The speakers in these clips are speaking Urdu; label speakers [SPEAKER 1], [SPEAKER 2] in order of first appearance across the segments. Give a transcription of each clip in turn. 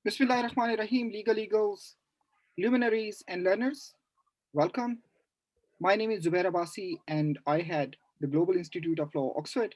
[SPEAKER 1] Bismillahirrahmanirrahim, legal eagles, luminaries, and learners. Welcome. My name is Zubair Abbasi, and I head the Global Institute of Law, Oxford.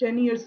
[SPEAKER 2] 10 years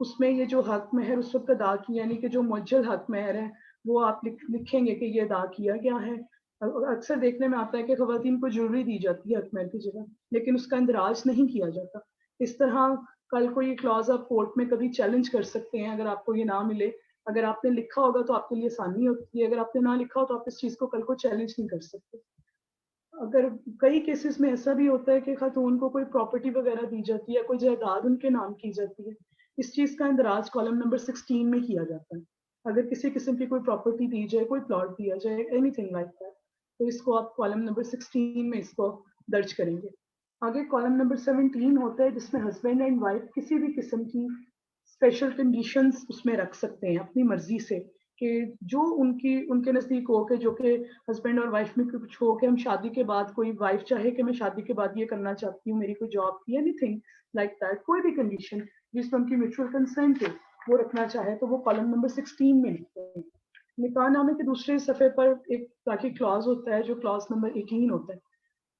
[SPEAKER 2] اس میں یہ جو حق مہر اس وقت ادا کی، یعنی کہ جو معجل حق مہر ہے وہ آپ لکھیں گے کہ یہ ادا کیا گیا ہے. اکثر دیکھنے میں آتا ہے کہ خواتین کو جیولری دی جاتی ہے حق مہر کی جگہ، لیکن اس کا اندراج نہیں کیا جاتا. اس طرح کل کو یہ کلاز آپ کورٹ میں کبھی چیلنج کر سکتے ہیں اگر آپ کو یہ نہ ملے. اگر آپ نے لکھا ہوگا تو آپ کے لیے آسانی ہوتی ہے، اگر آپ نے نہ لکھا ہو تو آپ اس چیز کو کل کو چیلنج نہیں کر سکتے. اگر کئی کیسز میں ایسا بھی ہوتا ہے کہ خاتون کو کوئی پراپرٹی وغیرہ دی جاتی ہے، کوئی جائیداد ان کے نام کی جاتی ہے، اس چیز کا اندراج کالم نمبر 16 میں کیا جاتا ہے. اگر کسی قسم کی کوئی پراپرٹی دی جائے، کوئی پلاٹ دیا جائے، اینی تھنگ لائک دیٹ، تو اس کو آپ کالم نمبر 16 میں اس کو درج کریں گے. آگے کالم نمبر 17 ہوتا ہے جس میں ہسبینڈ اینڈ وائف کسی بھی قسم کی اسپیشل کنڈیشنز اس میں رکھ سکتے ہیں اپنی مرضی سے، کہ جو ان کے نزدیک ہو، کہ جو کہ ہسبینڈ اور وائف میں کچھ ہو کہ ہم شادی کے بعد، کوئی وائف چاہے کہ میں شادی کے بعد یہ کرنا چاہتی ہوں، میری کوئی جاب کی، اینی تھنگ لائک دیٹ، کوئی بھی کنڈیشن جس میں ان کی میوچل کنسنٹ ہے وہ رکھنا چاہے تو وہ کالم نمبر 16 میں لکھتے ہیں. نکاح نامے کے دوسرے صفحے پر ایک باقی کلاز ہوتا ہے جو کلاز نمبر 18 ہوتا ہے،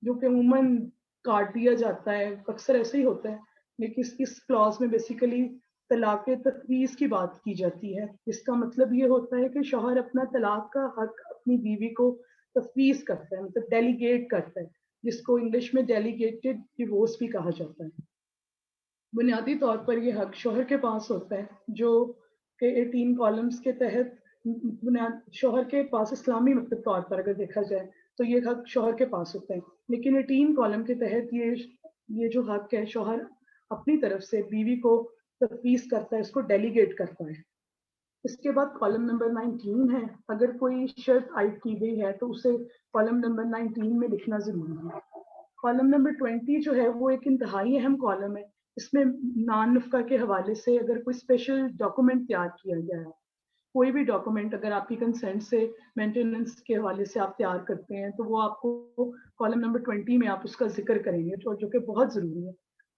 [SPEAKER 2] جو کہ عموماً کاٹ دیا جاتا ہے، اکثر ایسے ہی ہوتا ہے. لیکن اس کلاز میں بیسیکلی طلاق تفویض کی بات کی جاتی ہے. اس کا مطلب یہ ہوتا ہے کہ شوہر اپنا طلاق کا حق اپنی بیوی کو تفویض کرتا ہے، مطلب ڈیلیگیٹ کرتا ہے، جس کو انگلش میں ڈیلیگیٹڈ ڈیورس بھی کہا جاتا ہے. بنیادی طور پر یہ حق شوہر کے پاس ہوتا ہے، جو کہ 18 کالمز کے تحت شوہر کے پاس اسلامی مطلب طور پر اگر دیکھا جائے تو یہ حق شوہر کے پاس ہوتا ہے. لیکن 18 کالم کے تحت یہ جو حق ہے شوہر اپنی طرف سے بیوی کو تفویض کرتا ہے، اس کو ڈیلیگیٹ کرتا ہے. اس کے بعد کالم نمبر 19 ہے. اگر کوئی شرط عائد کی گئی ہے تو اسے کالم نمبر 19 میں لکھنا ضروری ہے. کالم نمبر 20 جو ہے وہ ایک انتہائی اہم کالم ہے. اس میں نان نفقہ کے حوالے سے اگر کوئی اسپیشل ڈاکومنٹ تیار کیا گیا ہے، کوئی بھی ڈاکومنٹ اگر آپ کی کنسنٹ سے مینٹیننس کے حوالے سے آپ تیار کرتے ہیں تو وہ آپ کو کالم نمبر 20 میں آپ اس کا ذکر کریں گے، جو کہ بہت ضروری ہے.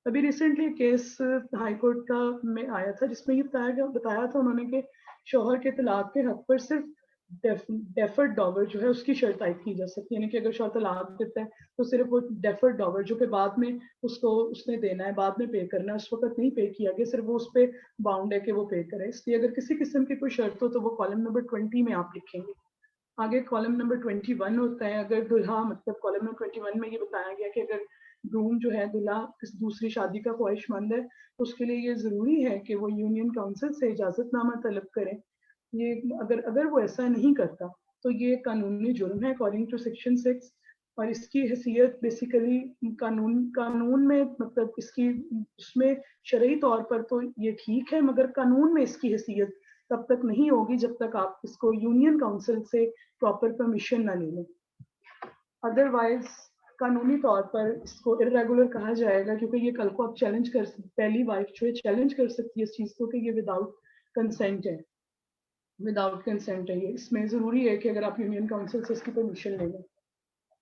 [SPEAKER 2] ابھی ریسنٹلی کیس ہائی کورٹ کا میں آیا تھا جس میں یہ بتایا تھا انہوں نے کہ شوہر کے طلاق کے حق پر صرف ڈیفرڈ ڈاور جو ہے اس کی شرط عائد کی جا سکتی ہے. یعنی کہ اگر شوہر طلاق دیتا ہے تو صرف وہ ڈیفرڈ ڈاور جو کہ بعد میں اس نے دینا ہے، بعد میں پے کرنا ہے، اس وقت نہیں پے کیا گیا، صرف وہ اس پہ باؤنڈ ہے کہ وہ پے کرے. اس لیے اگر کسی قسم کی کوئی شرط ہو تو وہ کالم نمبر 20 میں آپ لکھیں گے. آگے کالم نمبر 21 ہوتا ہے. اگر دلہا مطلب کالم نمبر 21 میں یہ بتایا گیا کہ اگر گروم جو ہے دلہا کس دوسری شادی کا خواہش مند ہے تو اس کے لیے یہ ضروری ہے کہ وہ یونین کونسل سے اجازت نامہ طلب کرے. یہ اگر وہ ایسا نہیں کرتا تو یہ قانونی جرم ہے اکارڈنگ ٹو سیکشن 6. اور اس کی حیثیت بیسیکلی قانون میں مطلب اس میں شرعی طور پر تو یہ ٹھیک ہے، مگر قانون میں اس کی حیثیت تب تک نہیں ہوگی جب تک آپ اس کو یونین کونسل سے پراپر پرمیشن نہ لے لیں. ادروائز قانونی طور پر اس کو ارریگولر کہا جائے گا، کیونکہ یہ کل کو آپ چیلنج کر سکتے، پہلی وائف جو ہے چیلنج کر سکتی ہے اس چیز کو کہ یہ وداؤٹ کنسینٹ ہے. یہ اس میں ضروری ہے کہ اگر آپ یونین کونسل سے اس کی پرمیشن لیں گے.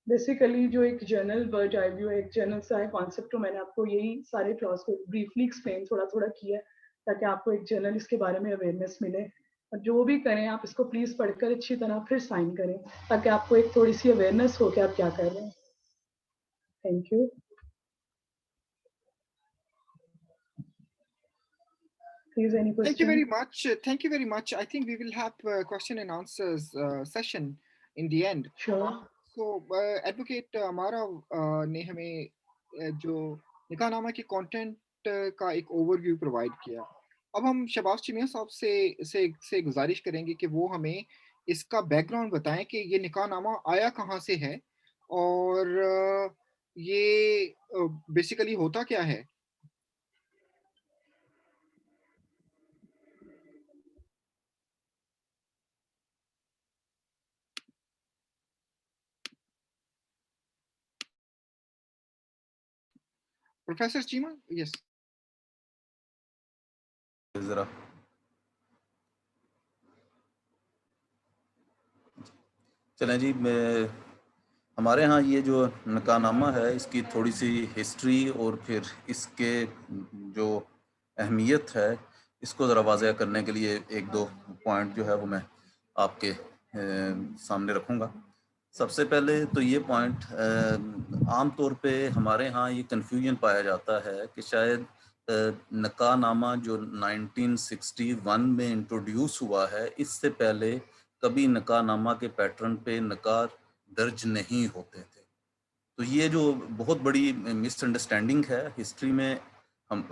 [SPEAKER 2] بیسیکلی جو ایک جرنل ورڈ آئی ویو، ایک جرنل سا ہے کانسیپٹ، تو میں نے آپ کو یہی سارے کلاس کو بریفلی ایکسپلین تھوڑا کیا تاکہ آپ کو ایک جرنل اس کے بارے میں اویئرنیس ملے. اور جو بھی کریں آپ اس کو پلیز پڑھ کر اچھی طرح پھر سائن کریں تاکہ آپ کو ایک تھوڑی سی اویئرنیس ہو کہ آپ کیا کر رہے ہیں. Thank you. Please, any
[SPEAKER 1] Thank you
[SPEAKER 2] question?
[SPEAKER 1] very much. Thank you very much. I think we will have question and answers session in the end.
[SPEAKER 2] Sure.
[SPEAKER 1] So, Advocate ہمارا نے ہمیں جو نکاح نامہ کے کانٹینٹ کا ایک اوور ویو پرووائڈ کیا. اب ہم شہباز چمیا صاحب سے گزارش کریں گے کہ وہ ہمیں اس کا بیک گراؤنڈ بتائیں کہ یہ نکاح نامہ آیا کہاں سے ہے اور یہ بیسیکلی ہوتا کیا ہے. پروفیسر چیما, یس.
[SPEAKER 3] ذرا چلیں جی, ہمارے ہاں یہ جو نکاح نامہ ہے اس کی تھوڑی سی ہسٹری اور پھر اس کے جو اہمیت ہے اس کو ذرا واضح کرنے کے لیے ایک دو پوائنٹ جو ہے وہ میں آپ کے سامنے رکھوں گا. سب سے پہلے تو یہ پوائنٹ عام طور پہ ہمارے ہاں یہ کنفیوژن پایا جاتا ہے کہ شاید نکاح نامہ جو 1961 میں انٹروڈیوس ہوا ہے، اس سے پہلے کبھی نکاح نامہ کے پیٹرن پہ نکاح درج نہیں ہوتے تھے. تو یہ جو بہت بڑی مس انڈرسٹینڈنگ ہے ہسٹری میں، ہم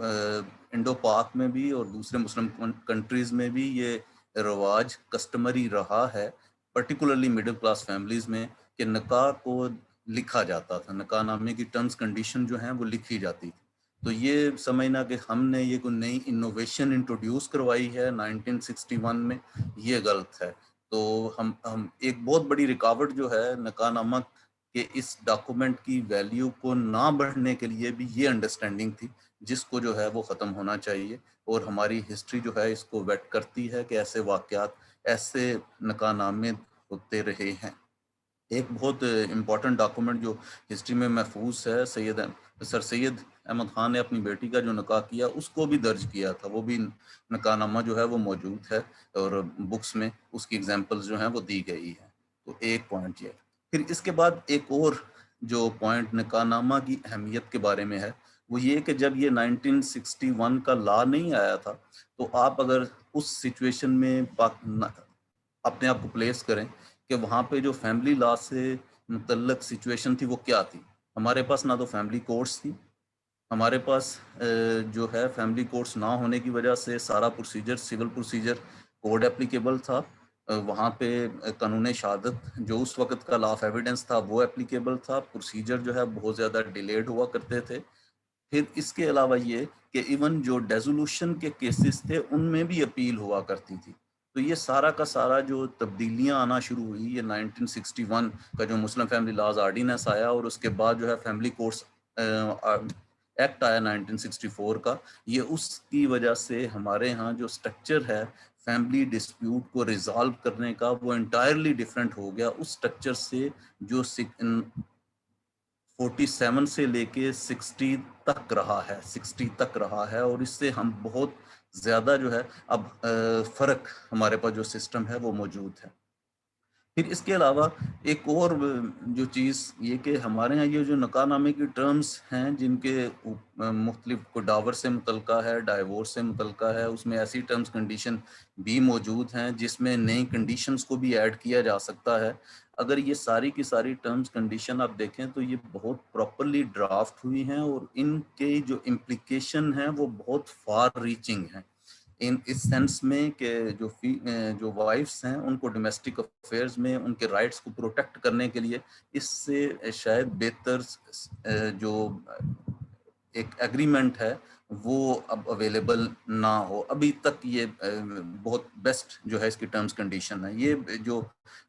[SPEAKER 3] انڈو پاک میں بھی اور دوسرے مسلم کنٹریز میں بھی یہ رواج کسٹمری رہا ہے، پرٹیکولرلی مڈل کلاس فیملیز میں، کہ نکاح کو لکھا جاتا تھا، نکاح نامے کی ٹرمز کنڈیشن جو ہیں وہ لکھی جاتی تھی. تو یہ سمجھنا کہ ہم نے یہ کوئی نئی انوویشن انٹروڈیوس کروائی ہے 1961 میں، یہ غلط ہے. تو ہم ایک بہت بڑی رکاوٹ جو ہے نکاح نامہ کہ اس ڈاکومنٹ کی ویلیو کو نہ بڑھنے کے لیے بھی یہ انڈرسٹینڈنگ تھی، جس کو جو ہے وہ ختم ہونا چاہیے. اور ہماری ہسٹری جو ہے اس کو ویٹ کرتی ہے کہ ایسے واقعات، ایسے نکاح نامے ہوتے رہے ہیں. ایک بہت امپورٹنٹ ڈاکومنٹ جو ہسٹری میں محفوظ ہے، سر سید احمد خان نے اپنی بیٹی کا جو نکاح کیا اس کو بھی درج کیا تھا، وہ بھی نکاح نامہ جو ہے وہ موجود ہے اور بکس میں اس کی ایگزامپلز جو ہیں وہ دی گئی ہے. تو ایک پوائنٹ یہ. پھر اس کے بعد ایک اور جو پوائنٹ نکاح نامہ کی اہمیت کے بارے میں ہے، وہ یہ کہ جب یہ 1961 کا لا نہیں آیا تھا، تو آپ اگر اس سچویشن میں اپنے آپ کو پلیس کریں کہ وہاں پہ جو فیملی لا سے متعلق سچویشن تھی وہ کیا تھی. ہمارے پاس نہ تو فیملی کورٹس تھی، ہمارے پاس جو ہے فیملی کورٹس نہ ہونے کی وجہ سے سارا procedure civil procedure code applicable تھا. وہاں پہ قانون شہادت جو اس وقت کا لا آف ایویڈنس تھا وہ اپلیکیبل تھا. پروسیجر جو ہے بہت زیادہ ڈیلیڈ ہوا کرتے تھے. پھر اس کے علاوہ یہ کہ ایون جو ڈیزولوشن کے کیسز تھے ان میں بھی اپیل ہوا کرتی تھی. تو یہ سارا کا سارا جو تبدیلیاں آنا شروع ہوئی، یہ 1961 کا جو مسلم فیملی لاز آرڈیننس آیا اور اس کے بعد جو ہے فیملی کورٹس ایکٹ آیا 1964 کا، یہ اس کی وجہ سے ہمارے ہاں جو سٹرکچر ہے فیملی ڈسپیوٹ کو ریزالو کرنے کا وہ انٹائرلی ڈیفرنٹ ہو گیا اس سٹرکچر سے جو 47 سے لے کے 60 تک رہا ہے. اور اس سے ہم بہت زیادہ جو ہے اب فرق ہمارے پاس جو سسٹم ہے وہ موجود ہے. پھر اس کے علاوہ ایک اور جو چیز یہ کہ ہمارے ہاں یہ جو نکاح نامے کی ٹرمز ہیں جن کے مختلف کو ڈاور سے متعلقہ ہے، ڈائیورس سے متعلقہ ہے، اس میں ایسی ٹرمز کنڈیشن بھی موجود ہیں جس میں نئی کنڈیشنز کو بھی ایڈ کیا جا سکتا ہے. اگر یہ ساری کی ساری ٹرمز کنڈیشن آپ دیکھیں تو یہ بہت پراپرلی ڈرافٹ ہوئی ہیں اور ان کے جو امپلیکیشن ہیں وہ بہت فار ریچنگ ہیں، اس سینس میں کہ جو وائفس ہیں ان کو ڈومیسٹک افیئرز میں ان کے رائٹس کو پروٹیکٹ کرنے کے لیے اس سے شاید بہتر جو ایک ایگریمنٹ ہے وہ اب اویلیبل نہ ہو. ابھی تک یہ بہت بیسٹ جو ہے اس کی ٹرمز کنڈیشن ہے. یہ جو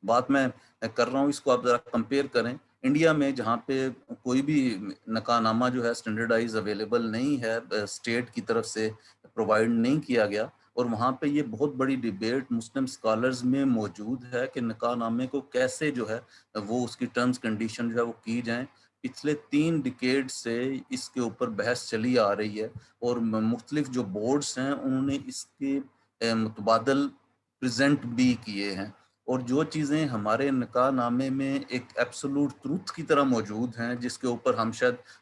[SPEAKER 3] بات میں کر رہا ہوں اس کو آپ ذرا کمپیئر کریں انڈیا میں، جہاں پہ کوئی بھی نکاح نامہ جو ہے اسٹینڈرڈائز اویلیبل نہیں ہے، اسٹیٹ کی طرف سے پرووائڈ نہیں کیا گیا، اور وہاں پہ یہ بہت بڑی ڈیبیٹ مسلم اسکالرز میں موجود ہے کہ نکاح نامے کو کیسے جو ہے وہ اس کی ٹرمز کنڈیشن جو ہے وہ کی جائیں. پچھلے 3 ڈیکیڈ سے اس کے اوپر بحث چلی آ رہی ہے اور مختلف جو بورڈز ہیں انہوں نے اس کے متبادل پریزنٹ بھی کیے ہیں. اور جو چیزیں ہمارے نکاح نامے میں ایک ایبسولوٹ ٹروتھ کی طرح موجود ہیں جس کے اوپر ہم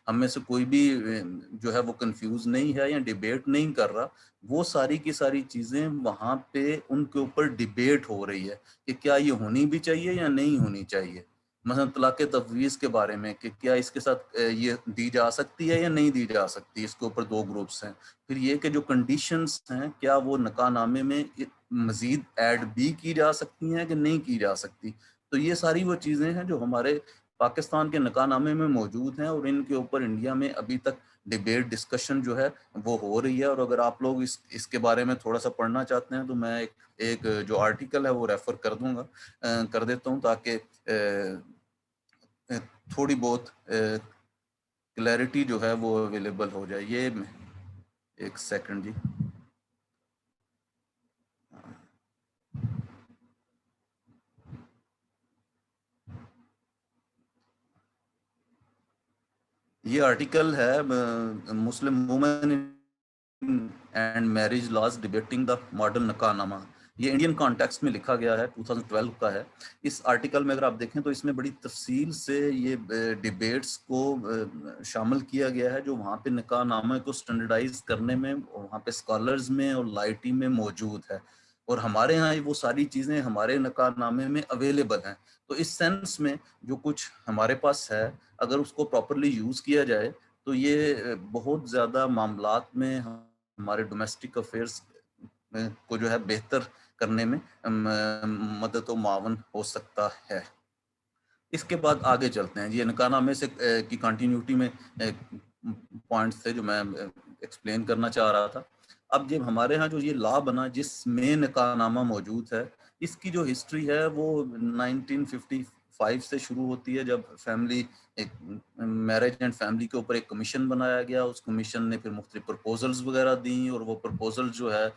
[SPEAKER 3] میں سے کوئی بھی جو ہے وہ کنفیوز نہیں ہے یا ڈیبیٹ نہیں کر رہا، وہ ساری کی ساری چیزیں وہاں پہ ان کے اوپر ڈیبیٹ ہو رہی ہے کہ کیا یہ ہونی بھی چاہیے یا نہیں ہونی چاہیے. مثلا طلاق تفویض کے بارے میں کہ کیا اس کے ساتھ یہ دی جا سکتی ہے یا نہیں دی جا سکتی، اس کے اوپر 2 گروپس ہیں. پھر یہ کہ جو کنڈیشنز ہیں کیا وہ نکاح نامے میں مزید ایڈ بھی کی جا سکتی ہیں کہ نہیں کی جا سکتی. تو یہ ساری وہ چیزیں ہیں جو ہمارے پاکستان کے نکاح نامے میں موجود ہیں اور ان کے اوپر انڈیا میں ابھی تک ڈیبیٹ ڈسکشن جو ہے وہ ہو رہی ہے. اور اگر آپ لوگ اس کے بارے میں تھوڑا سا پڑھنا چاہتے ہیں تو میں ایک جو آرٹیکل ہے وہ ریفر کر دیتا ہوں تاکہ تھوڑی بہت کلیئرٹی جو ہے وہ اویلیبل ہو جائے. یہ ایک سیکنڈ جی. یہ آرٹیکل ہے Muslim women and marriage laws debating the modern nikah nama. یہ انڈین کانٹیکسٹ میں لکھا گیا ہے، 2012 کا ہے. اس آرٹیکل میں اگر آپ دیکھیں تو اس میں بڑی تفصیل سے یہ ڈیبیٹس کو شامل کیا گیا ہے جو وہاں پہ نکاح نامے کو سٹینڈرڈائز کرنے میں وہاں پہ اسکالرز میں اور لائٹی میں موجود ہے، اور ہمارے ہاں وہ ساری چیزیں ہمارے نکاح نامے میں اویلیبل ہیں. تو اس سینس میں جو کچھ ہمارے پاس ہے اگر اس کو پراپرلی یوز کیا جائے تو یہ بہت زیادہ معاملات میں ہمارے ڈومیسٹک افیئرس کو جو ہے بہتر کرنے میں مدد و معاون ہو سکتا ہے. اس کے بعد آگے چلتے ہیں. یہ نکاح نامے سے کی کنٹینیوٹی میں پوائنٹس تھے جو میں ایکسپلین کرنا چاہ رہا تھا. اب جب ہمارے ہاں جو یہ لا بنا جس میں نکاح نامہ موجود ہے، اس کی جو ہسٹری ہے وہ 1955 سے شروع ہوتی ہے، جب فیملی ایک میرج اینڈ فیملی کے اوپر ایک کمیشن بنایا گیا. اس کمیشن نے پھر مختلف پرپوزلز وغیرہ دیں اور وہ پرپوزل جو ہے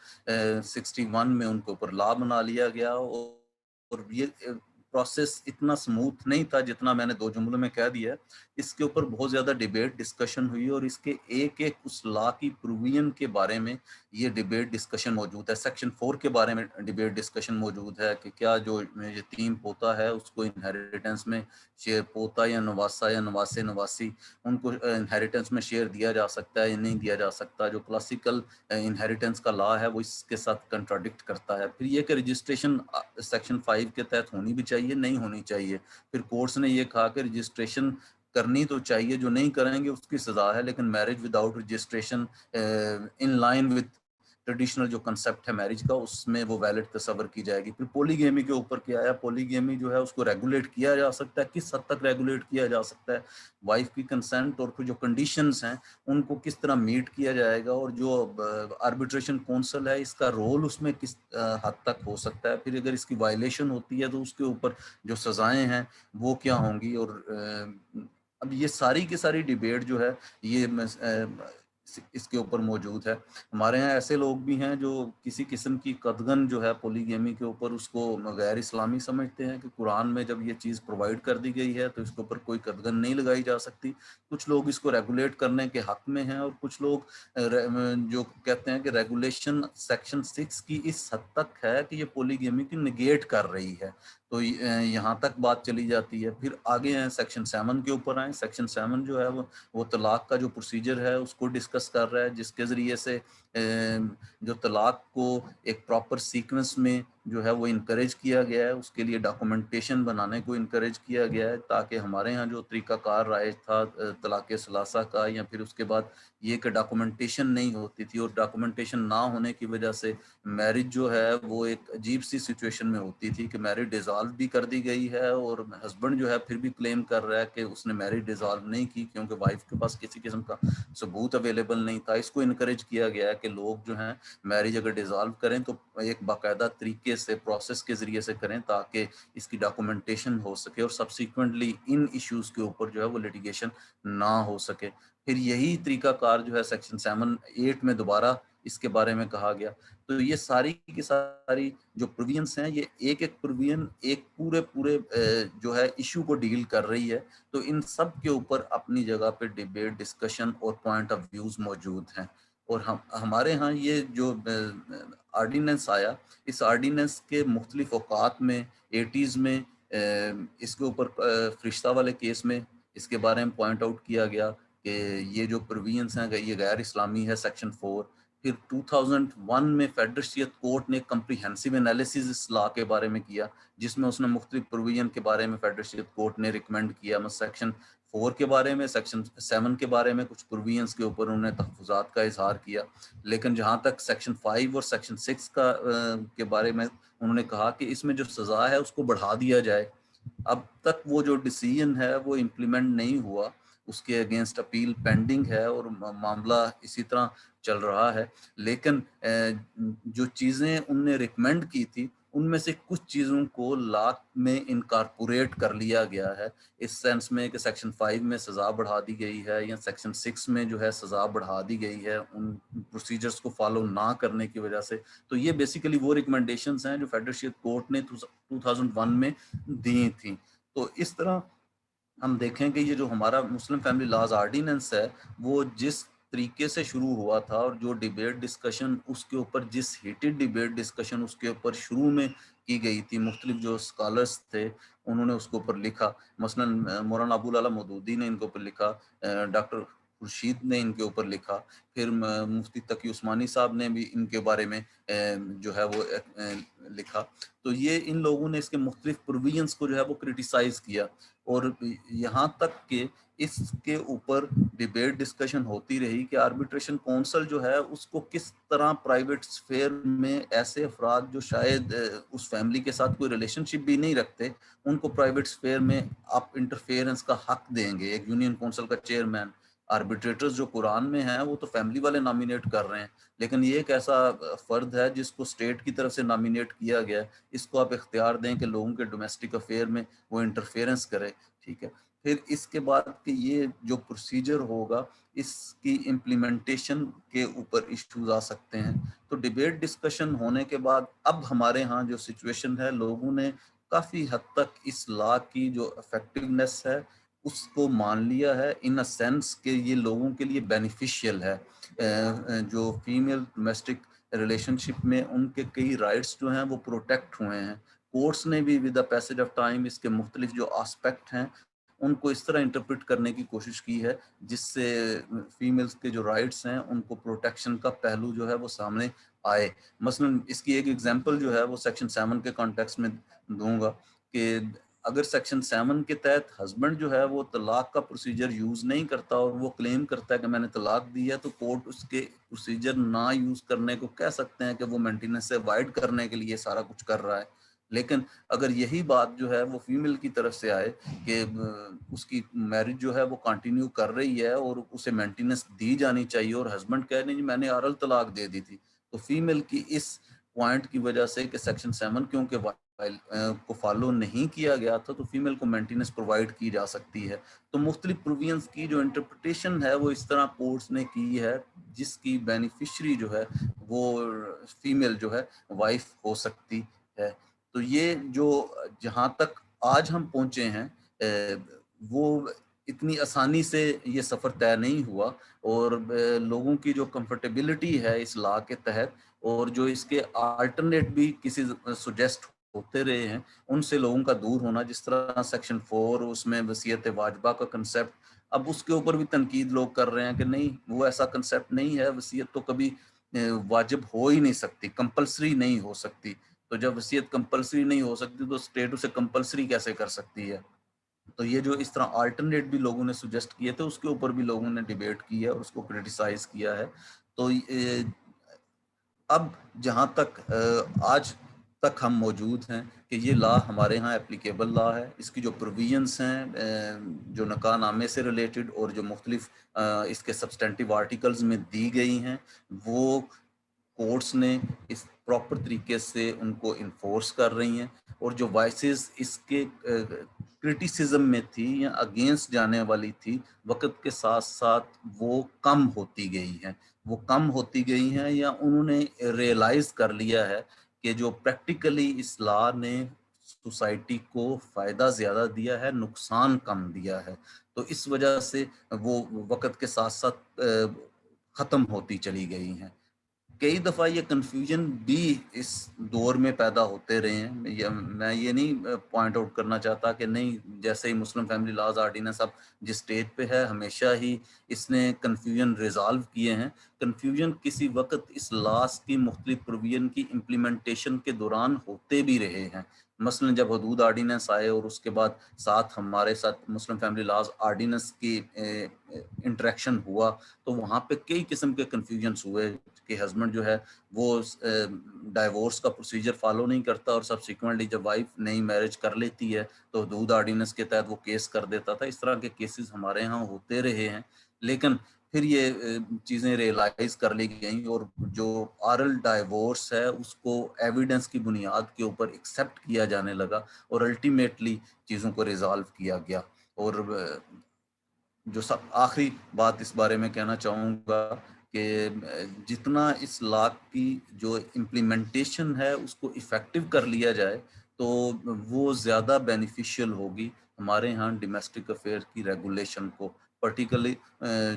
[SPEAKER 3] 61 میں ان کے اوپر لا بنا لیا گیا. اور یہ پروسیس اتنا سموتھ نہیں تھا جتنا میں نے 2 جملوں میں کہہ دیا. اس کے اوپر بہت زیادہ ڈیبیٹ ڈسکشن ہوئی اور اس کے ایک اس لا کی پروویژن کے بارے میں یہ ڈیبیٹ ڈسکشن موجود ہے. سیکشن 4 کے بارے میں ڈیبیٹ ڈسکشن موجود ہے کہ کیا جو یتیم پوتا ہے اس کو انہیریٹنس میں شیئر، پوتا یا نواسا یا نواسے نواسی، ان کو انہیریٹنس میں شیئر دیا جا سکتا ہے یا نہیں دیا جا سکتا. جو کلاسیکل انہیریٹنس کا لا ہے وہ اس کے ساتھ کنٹراڈکٹ کرتا ہے. پھر یہ کہ رجسٹریشن سیکشن 5 کے تحت ہونی بھی چاہیے، نہیں ہونی چاہیے. پھر کورٹس نے یہ کہا کہ رجسٹریشن کرنی تو چاہیے، جو نہیں کریں گے اس کی سزا ہے، لیکن marriage without registration in line with traditional جو کنسیپٹ ہے میرج کا اس میں وہ ویلڈ تصور کی جائے گی. پھر پولی گیمی کے اوپر کیا ہے، پولی گیمی جو ہے اس کو ریگولیٹ کیا جا سکتا ہے، کس حد تک ریگولیٹ کیا جا سکتا ہے، وائف کی کنسنٹ اور پھر جو کنڈیشنز ہیں ان کو کس طرح میٹ کیا جائے گا، اور جو آربیٹریشن کونسل ہے اس کا رول اس میں کس حد تک ہو سکتا ہے. پھر اگر اس کی وائلیشن ہوتی ہے تو اس کے اوپر جو سزائیں ہیں وہ کیا ہوں گی. اور اب یہ ساری کی ساری ڈیبیٹ جو ہے یہ اس کے اوپر موجود ہے. ہمارے ہاں ایسے لوگ بھی ہیں جو کسی قسم کی قدغن جو ہے پولی گیمی کے اوپر اس کو غیر اسلامی سمجھتے ہیں کہ قرآن میں جب یہ چیز پرووائڈ کر دی گئی ہے تو اس کے اوپر کوئی قدغن نہیں لگائی جا سکتی. کچھ لوگ اس کو ریگولیٹ کرنے کے حق میں ہیں اور کچھ لوگ جو کہتے ہیں کہ ریگولیشن سیکشن 6 کی اس حد تک ہے کہ یہ پولی گیمی کی نگیٹ کر رہی ہے. تو یہاں تک بات چلی جاتی ہے. پھر آگے ہیں سیکشن 7 کے اوپر آئیں. سیکشن 7 جو ہے وہ طلاق کا جو پروسیجر ہے اس کو ڈسکس کر رہا ہے، جس کے ذریعے سے جو طلاق کو ایک پراپر سیکوینس میں جو ہے وہ انکریج کیا گیا ہے. اس کے لیے ڈاکومنٹیشن بنانے کو انکریج کیا گیا ہے تاکہ ہمارے ہاں جو طریقہ کار رائج تھا طلاق ثلاثہ کا، یا پھر اس کے بعد یہ کہ ڈاکومنٹیشن نہیں ہوتی تھی، اور ڈاکومنٹیشن نہ ہونے کی وجہ سے میرج جو ہے وہ ایک عجیب سی سچویشن میں ہوتی تھی کہ میرج ڈیزالو بھی کر دی گئی ہے اور ہسبینڈ جو ہے پھر بھی کلیم کر رہا ہے کہ اس نے میرج ڈیزالو نہیں کی کیونکہ وائف کے پاس کسی قسم کا ثبوت اویلیبل نہیں تھا. اس کو انکریج کیا گیا ہے کہ لوگ جو ہیں میرج اگر ڈیزالو کریں تو ایک باقاعدہ طریقے سے پروسیس کے ذریعے سے کریں تاکہ اس کی ڈاکومنٹیشن ہو سکے اور سبسیکوینٹلی ان ایشوز کے اوپر جو ہے وہ لیٹیگیشن نہ ہو سکے. پھر یہی طریقہ کار جو ہے سیکشن 7-8 میں دوبارہ اس کے بارے میں کہا گیا. تو یہ ساری کی ساری جو پروویژنس ہیں یہ ایک پروویژن ایک پورے جو ہے ایشو کو ڈیل کر رہی ہے. تو ان سب کے اوپر اپنی جگہ پہ ڈیبیٹ ڈسکشن اور پوائنٹ آف ویوز موجود ہیں. اور ہمارے ہاں یہ جو آرڈیننس آیا، اس آرڈیننس کے مختلف اوقات میں 80s میں اس کے اوپر فرشتہ والے کیس میں اس کے بارے میں پوائنٹ آؤٹ کیا گیا کہ یہ جو پروویژنس ہیں یہ غیر اسلامی ہے، سیکشن 4. پھر 2001 میں فیڈرشیت کورٹ نے کمپریہنسو انالیسز اس لا کے بارے میں کیا، جس میں اس نے مختلف پروویژن کے بارے میں فیڈرشیت کورٹ نے ریکمینڈ کیا. سیکشن 4 کے بارے میں، سیکشن 7 کے بارے میں کچھ پروویژنس کے اوپر انہوں نے تحفظات کا اظہار کیا. لیکن جہاں تک سیکشن 5 اور سیکشن 6 کے بارے میں انہوں نے کہا کہ اس میں جو سزا ہے اس کو بڑھا دیا جائے. اب تک وہ جو ڈیسیژن ہے وہ امپلیمنٹ نہیں ہوا، اس کے اگینسٹ اپیل پینڈنگ ہے اور معاملہ اسی طرح چل رہا ہے. لیکن جو چیزیں ان نے ریکمینڈ کی تھی ان میں سے کچھ چیزوں کو لا میں انکارپوریٹ کر لیا گیا ہے، اس سینس میں کہ سیکشن 5 میں سزا بڑھا دی گئی ہے یا سیکشن 6 میں جو ہے سزا بڑھا دی گئی ہے ان پروسیجرز کو فالو نہ کرنے کی وجہ سے. تو یہ بیسیکلی وہ ریکمنڈیشنز ہیں جو فیڈرشیت کورٹ نے 2001 میں دی تھیں. تو اس طرح ہم دیکھیں کہ یہ جو ہمارا مسلم فیملی لاز آرڈیننس ہے وہ جس طریقے سے شروع ہوا تھا اور جو ڈیبیٹ ڈسکشن اس کے اوپر، جس ہیٹڈ ڈیبیٹ ڈسکشن اس کے اوپر شروع میں کی گئی تھی، مختلف جو اسکالرس تھے انہوں نے اس کے اوپر لکھا، مثلا مولانا ابو العلا مودودی نے ان کے اوپر لکھا، ڈاکٹر خورشید نے ان کے اوپر لکھا، پھر مفتی تقی عثمانی صاحب نے بھی ان کے بارے میں جو ہے وہ لکھا. تو یہ ان لوگوں نے اس کے مختلف پروویژنس کو جو ہے وہ کرٹیسائز کیا، اور یہاں تک کہ اس کے اوپر ڈیبیٹ ڈسکشن ہوتی رہی کہ آربیٹریشن کونسل جو ہے اس کو کس طرح پرائیویٹ سفیر میں ایسے افراد جو شاید اس فیملی کے ساتھ کوئی ریلیشن شپ بھی نہیں رکھتے، ان کو پرائیویٹ سفیر میں آپ انٹرفیئرنس کا حق دیں گے. ایک یونین کونسل کا چیئرمین، آربیٹریٹرز جو قرآن میں ہیں وہ تو فیملی والے نامینیٹ کر رہے ہیں، لیکن یہ ایک ایسا فرد ہے جس کو اسٹیٹ کی طرف سے نامینیٹ کیا گیا ہے، اس کو آپ اختیار دیں کہ لوگوں کے ڈومیسٹک افیئر میں وہ انٹرفیئرنس کرے. ٹھیک ہے، پھر اس کے بعد کہ یہ جو پروسیجر ہوگا اس کی امپلیمنٹیشن کے اوپر ایشوز آ سکتے ہیں. تو ڈیبیٹ ڈسکشن ہونے کے بعد اب ہمارے ہاں جو سچویشن ہے، لوگوں نے کافی حد تک اس لا کی جو افیکٹونیس ہے اس کو مان لیا ہے، ان سینس کہ یہ لوگوں کے لیے بینیفیشیل ہے. جو فیمیل ڈومیسٹک ریلیشن شپ میں ان کے کئی رائٹس جو ہیں وہ پروٹیکٹ ہوئے ہیں. کورٹس نے بھی with the passage of time اس کے مختلف جو آسپیکٹ ہیں ان کو اس طرح انٹرپریٹ کرنے کی کوشش کی ہے جس سے فیمیلز کے جو رائٹس ہیں ان کو پروٹیکشن کا پہلو جو ہے وہ سامنے آئے. مثلا اس کی ایک ایگزامپل جو ہے وہ سیکشن 7 کے کانٹیکس میں دوں گا کہ اگر سیکشن 7 کے تحت ہسبینڈ جو ہے وہ طلاق کا پروسیجر یوز نہیں کرتا اور وہ کلیم کرتا ہے کہ میں نے طلاق دی ہے، تو کورٹ اس کے پروسیجر نہ یوز کرنے کو کہہ سکتے ہیں کہ وہ مینٹیننس سے اوائڈ کرنے کے لیے سارا کچھ کر رہا ہے. لیکن اگر یہی بات جو ہے وہ فیمیل کی طرف سے آئے کہ اس کی میرج جو ہے وہ کنٹینیو کر رہی ہے اور اسے مینٹیننس دی جانی چاہیے، اور ہسبینڈ کہہ نہیں جی میں نے آرل طلاق دے دی تھی، تو فیمیل کی اس پوائنٹ کی وجہ سے کہ سیکشن 7 کیونکہ کو فالو نہیں کیا گیا تھا تو فیمیل کو مینٹیننس پرووائڈ کی جا سکتی ہے. تو مختلف پروویژنس کی جو انٹرپریٹیشن ہے وہ اس طرح کورٹس نے کی ہے جس کی بینیفیشری جو ہے وہ فیمیل جو ہے وائف ہو سکتی ہے. تو یہ جو جہاں تک آج ہم پہنچے ہیں وہ اتنی آسانی سے یہ سفر طے نہیں ہوا، اور لوگوں کی جو کمفرٹیبلٹی ہے اس لا کے تحت اور جو اس کے آلٹرنیٹ بھی کسی سجیسٹ ہوتے رہے ہیں ان سے لوگوں کا دور ہونا، جس طرح سیکشن 4 اس میں وصیت واجبہ کا کنسیپٹ، اب اس کے اوپر بھی تنقید لوگ کر رہے ہیں کہ نہیں وہ ایسا کنسیپٹ نہیں ہے، وصیت تو کبھی واجب ہو ہی نہیں سکتی، کمپلسری نہیں ہو سکتی. تو جب وصیت کمپلسری نہیں ہو سکتی تو اسٹیٹ اسے کمپلسری کیسے کر سکتی ہے؟ تو یہ جو اس طرح آلٹرنیٹ بھی لوگوں نے سجیسٹ کیے تھے اس کے اوپر بھی لوگوں نے ڈیبیٹ کی ہے اور اس کو کرٹیسائز کیا ہے. تو اب جہاں تک آج تک ہم موجود ہیں کہ یہ لا ہمارے ہاں اپلیکیبل لا ہے، اس کی جو پروویژنس ہیں جو نکاح نامے سے ریلیٹڈ اور جو مختلف اس کے سبسٹینٹیو آرٹیکلز میں دی گئی ہیں وہ کورٹس نے اس پراپر طریقے سے ان کو انفورس کر رہی ہیں، اور جو وائسز اس کے کرٹیسزم میں تھی یا اگینسٹ جانے والی تھی وقت کے ساتھ ساتھ وہ کم ہوتی گئی ہیں، یا انہوں نے ریئلائز کر لیا ہے کہ جو پریکٹیکلی اس لا نے سوسائٹی کو فائدہ زیادہ دیا ہے، نقصان کم دیا ہے. تو اس وجہ سے وہ وقت کے ساتھ ساتھ ختم ہوتی چلی گئی ہیں. کئی دفعہ یہ کنفیوژن بھی اس دور میں پیدا ہوتے رہے ہیں. میں یہ نہیں پوائنٹ آؤٹ کرنا چاہتا کہ نہیں جیسے ہی مسلم فیملی لاز آرڈیننس اب جس سٹیج پہ ہے ہمیشہ ہی اس نے کنفیوژن ریزالو کیے ہیں. کنفیوژن کسی وقت اس لاس کی مختلف پروویژن کی امپلیمنٹیشن کے دوران ہوتے بھی رہے ہیں. مثلا جب حدود آرڈیننس آئے اور اس کے بعد ساتھ ہمارے ساتھ مسلم فیملی لاز آرڈیننس کی انٹریکشن ہوا تو وہاں پہ کئی قسم کے کنفیوژنس ہوئے کہ ہسبینڈ جو ہے وہ ڈائیورس کا پروسیجر فالو نہیں کرتا اور سبسیکوینٹلی جب وائف نئی میرج کر لیتی ہے تو حدود آرڈیننس کے تحت وہ کیس کر دیتا تھا. اس طرح کے کیسز ہمارے ہاں ہوتے رہے ہیں، لیکن پھر یہ چیزیں ریئلائز کر لی گئیں اور جو آرل ڈائیورس ہے اس کو ایویڈنس کی بنیاد کے اوپر ایکسیپٹ کیا جانے لگا اور الٹیمیٹلی چیزوں کو ریزالو کیا گیا. اور جو سب آخری بات اس بارے میں کہنا چاہوں گا کہ جتنا اس لا کی جو امپلیمنٹیشن ہے اس کو ایفیکٹو کر لیا جائے تو وہ زیادہ بینیفیشیل ہوگی ہمارے ہاں ڈومیسٹک افیئر کی ریگولیشن کو پرٹیکولرلی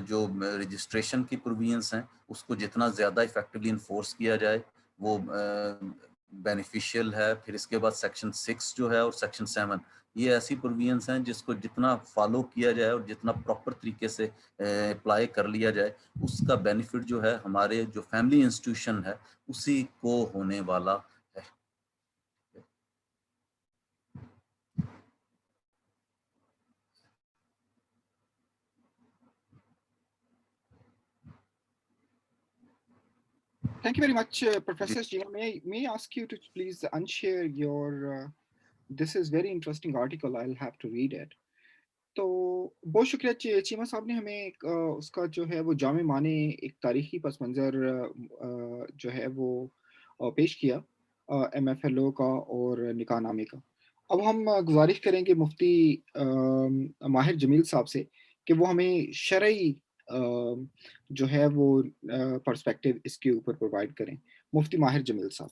[SPEAKER 3] جو رجسٹریشن کی پروویژنس ہیں اس کو جتنا زیادہ افیکٹولی انفورس کیا جائے وہ بینیفیشیل ہے. پھر اس کے بعد سیکشن 6 جو ہے اور سیکشن 7 یہ ایسی پروویژنس ہیں جس کو جتنا فالو کیا جائے اور جتنا پراپر طریقے سے اپلائی کر لیا جائے اس کا بینیفٹ جو ہے ہمارے جو فیملی انسٹیٹیوشن ہے اسی کو ہونے والا ہے.
[SPEAKER 1] Thank you very much, Professor Jia. May I ask you to please unshare your, this is very interesting article, I'll have to read it. تو بہت شکریہ چیمہ صاحب نے ہمیں اس کا جو ہے وہ جامع معنی ایک تاریخی پس منظر جو ہے وہ پیش کیا MFLO کا اور نکاح نامے کا. اب ہم گزارش کریں گے مفتی ماہر جمیل صاحب سے کہ وہ ہمیں شرعی جو ہے وہ پرسپیکٹو اس کے اوپر پرووائڈ کریں. مفتی ماہر جمیل صاحب.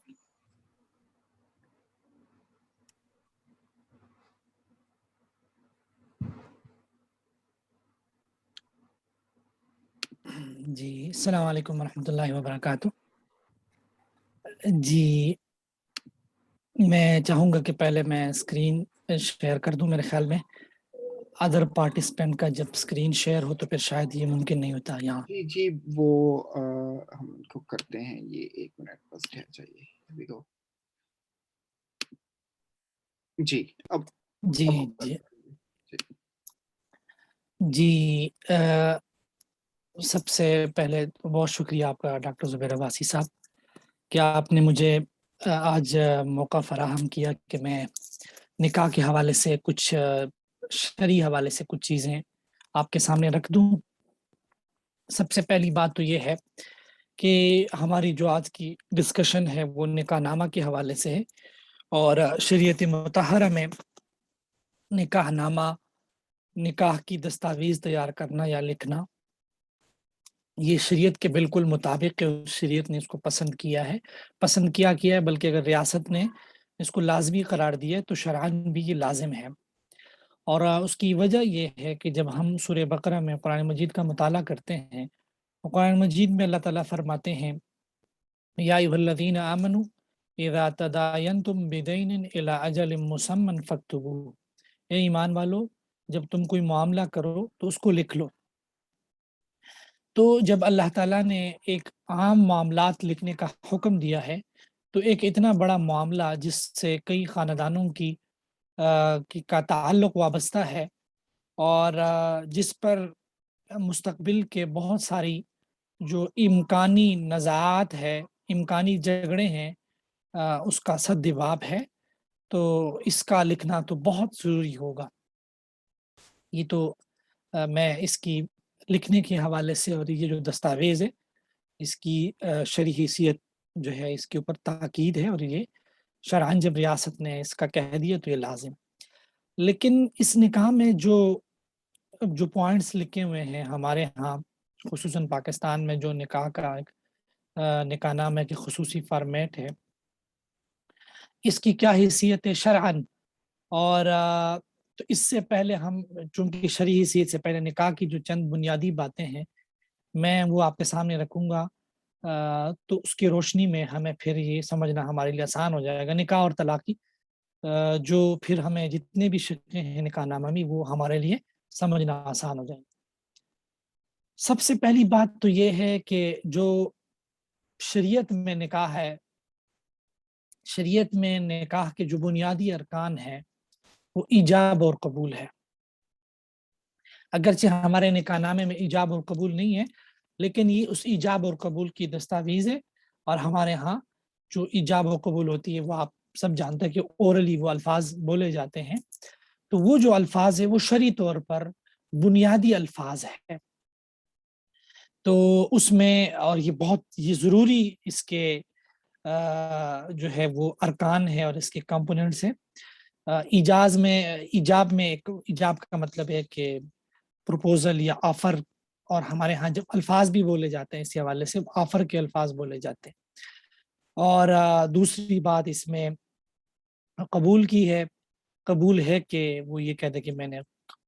[SPEAKER 4] جی السلام علیکم ورحمۃ اللہ وبرکاتہ. جی میں چاہوں گا کہ پہلے میں اسکرین شیئر کر دوں. میرے خیال میں ادر پارٹیسپینٹ کا جب اسکرین شیئر ہو تو پھر شاید یہ ممکن نہیں ہوتا یہاں.
[SPEAKER 1] جی وہ ہم ان کو کرتے ہیں. یہ 1 منٹ بس ٹھہر جائیے. جی اب
[SPEAKER 4] جی سب سے پہلے بہت شکریہ آپ کا ڈاکٹر زبیر عباسی صاحب کہ آپ نے مجھے آج موقع فراہم کیا کہ میں نکاح کے حوالے سے کچھ شرعی حوالے سے کچھ چیزیں آپ کے سامنے رکھ دوں. سب سے پہلی بات تو یہ ہے کہ ہماری جو آج کی ڈسکشن ہے وہ نکاح نامہ کے حوالے سے ہے اور شریعت مطہرہ میں نکاح نامہ، نکاح کی دستاویز تیار کرنا یا لکھنا یہ شریعت کے بالکل مطابق شریعت نے اس کو پسند کیا ہے بلکہ اگر ریاست نے اس کو لازمی قرار دیا ہے تو شرعاً بھی یہ لازم ہے. اور اس کی وجہ یہ ہے کہ جب ہم سورہ بقرہ میں قرآن مجید کا مطالعہ کرتے ہیں قرآن مجید میں اللہ تعالیٰ فرماتے ہیں یا ایھا الذین آمنوا اذا تداینتم بدین الی اجل مسمی فاکتبوہ. اے ایمان والو جب تم کوئی معاملہ کرو تو اس کو لکھ لو. تو جب اللہ تعالیٰ نے ایک عام معاملات لکھنے کا حکم دیا ہے تو ایک اتنا بڑا معاملہ جس سے کئی خاندانوں کا تعلق وابستہ ہے اور جس پر مستقبل کے بہت ساری جو امکانی نزاعات ہے، امکانی جھگڑے ہیں، اس کا سدباب ہے، تو اس کا لکھنا تو بہت ضروری ہوگا. یہ تو میں اس کی لکھنے کے حوالے سے اور یہ جو دستاویز ہے اس کی شرعی حیثیت جو ہے اس کے اوپر تاکید ہے اور یہ شرعاً جب ریاست نے اس کا کہہ دیا تو یہ لازم. لیکن اس نکاح میں جو پوائنٹس لکھے ہوئے ہیں ہمارے ہاں خصوصاً پاکستان میں جو نکاح کا نکاح نامہ کی خصوصی فارمیٹ ہے اس کی کیا حیثیت ہے شرعاً. اور تو اس سے پہلے ہم چونکہ شرعی حیثیت سے پہلے نکاح کی جو چند بنیادی باتیں ہیں میں وہ آپ کے سامنے رکھوں گا تو اس کی روشنی میں ہمیں پھر یہ سمجھنا ہمارے لیے آسان ہو جائے گا. نکاح اور طلاق کی جو پھر ہمیں جتنے بھی شکلیں ہیں نکاح نامہ میں وہ ہمارے لیے سمجھنا آسان ہو جائے. سب سے پہلی بات تو یہ ہے کہ جو شریعت میں نکاح ہے، شریعت میں نکاح کے جو بنیادی ارکان ہیں وہ ایجاب اور قبول ہے. اگرچہ ہمارے نکاح نامے میں ایجاب اور قبول نہیں ہے لیکن یہ اس ایجاب اور قبول کی دستاویز ہے. اور ہمارے ہاں جو ایجاب و قبول ہوتی ہے وہ آپ سب جانتے ہیں کہ اورلی وہ الفاظ بولے جاتے ہیں تو وہ جو الفاظ ہے وہ شرعی طور پر بنیادی الفاظ ہے. تو اس میں اور یہ ضروری اس کے جو ہے وہ ارکان ہے اور اس کے کمپوننٹس ہیں. ایجاب کا مطلب ہے کہ پروپوزل یا آفر، اور ہمارے ہاں جب الفاظ بھی بولے جاتے ہیں اس حوالے سے آفر کے الفاظ بولے جاتے ہیں. اور دوسری بات اس میں قبول کی ہے. قبول ہے کہ وہ یہ کہتے کہ میں نے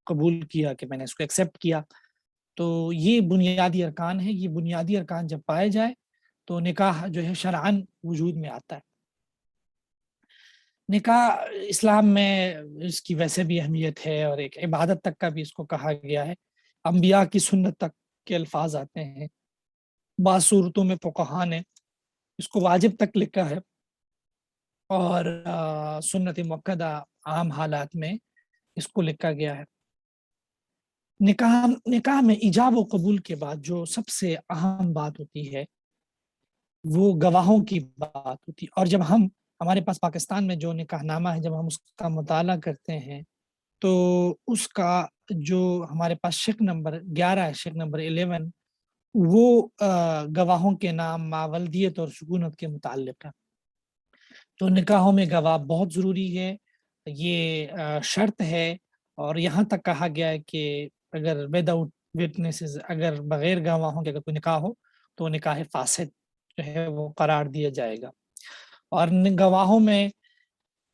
[SPEAKER 4] قبول کیا، کہ میں نے اس کو ایکسیپٹ کیا. تو یہ بنیادی ارکان ہیں. یہ بنیادی ارکان جب پائے جائے تو نکاح جو ہے شرعاً وجود میں آتا ہے. نکاح اسلام میں اس کی ویسے بھی اہمیت ہے اور ایک عبادت تک کا بھی اس کو کہا گیا ہے. انبیاء کی سنت تک کے الفاظ آتے ہیں. بعض صورتوں میں فقہا نے اس کو واجب تک لکھا ہے اور سنت مؤکدہ عام حالات میں اس کو لکھا گیا ہے. نکاح میں ایجاب و قبول کے بعد جو سب سے اہم بات ہوتی ہے وہ گواہوں کی بات ہوتی ہے. اور جب ہمارے پاس پاکستان میں جو نکاح نامہ ہے جب ہم اس کا مطالعہ کرتے ہیں تو اس کا جو ہمارے پاس شق نمبر 11 ہے، شق نمبر 11 وہ گواہوں کے نام ماولدیت اور سکونت کے متعلق ہے. تو نکاحوں میں گواہ بہت ضروری ہے، یہ شرط ہے. اور یہاں تک کہا گیا ہے کہ اگر وداؤٹ وٹنسز، اگر بغیر گواہوں کے اگر کوئی نکاح ہو تو نکاح فاسد جو ہے وہ قرار دیا جائے گا. اور گواہوں میں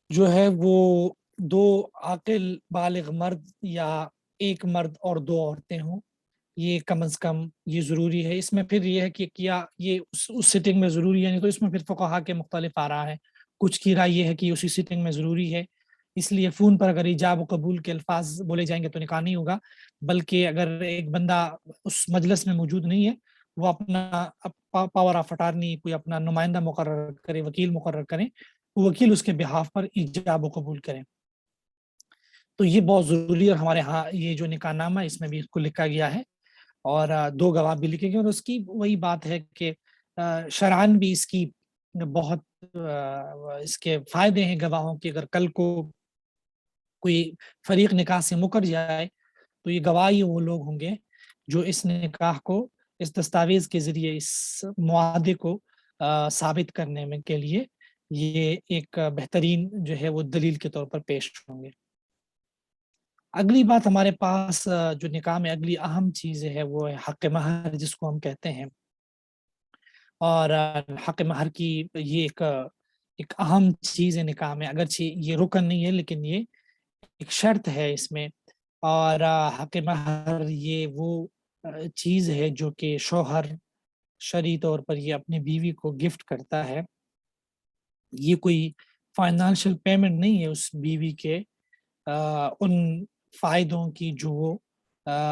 [SPEAKER 4] جو ہے وہ 2 عاقل بالغ مرد یا ایک مرد اور 2 عورتیں ہوں، یہ کم از کم یہ ضروری ہے. اس میں پھر یہ ہے کہ کیا یہ اس سٹنگ میں ضروری ہے، نہیں تو اس میں پھر فقہا کے مختلف آراء ہیں. کچھ کی رائے یہ ہے کہ اسی سٹنگ میں ضروری ہے، اس لیے فون پر اگر ایجاب و قبول کے الفاظ بولے جائیں گے تو نکاح نہیں ہوگا. بلکہ اگر ایک بندہ اس مجلس میں موجود نہیں ہے، وہ اپنا پاور آف اٹارنی کوئی اپنا نمائندہ مقرر کرے، وکیل مقرر کریں، وکیل اس کے بہاف پر ایجاب و قبول کریں. تو یہ بہت ضروری ہے. اور ہمارے ہاں یہ جو نکاح نامہ اس میں بھی اس کو لکھا گیا ہے اور 2 گواہ بھی لکھے گئے. اور اس کی وہی بات ہے کہ شرعاً بھی اس کی بہت اس کے فائدے ہیں گواہوں کے. اگر کل کو کوئی فریق نکاح سے مکر جائے تو یہ گواہی وہ لوگ ہوں گے جو اس نکاح کو اس دستاویز کے ذریعے اس معاہدے کو ثابت کرنے میں کے لیے یہ ایک بہترین جو ہے وہ دلیل کے طور پر پیش ہوں گے. اگلی بات ہمارے پاس جو نکاح میں اگلی اہم چیز ہے وہ ہے حق مہر، جس کو ہم کہتے ہیں. اور حق مہر کی یہ ایک اہم چیز ہے نکاح میں، اگرچہ یہ رکن نہیں ہے لیکن یہ ایک شرط ہے اس میں. اور حق مہر یہ وہ چیز ہے جو کہ شوہر شرعی طور پر یہ اپنی بیوی کو گفٹ کرتا ہے. یہ کوئی فائنانشل پیمنٹ نہیں ہے اس بیوی کے ان فائدوں کی جو وہ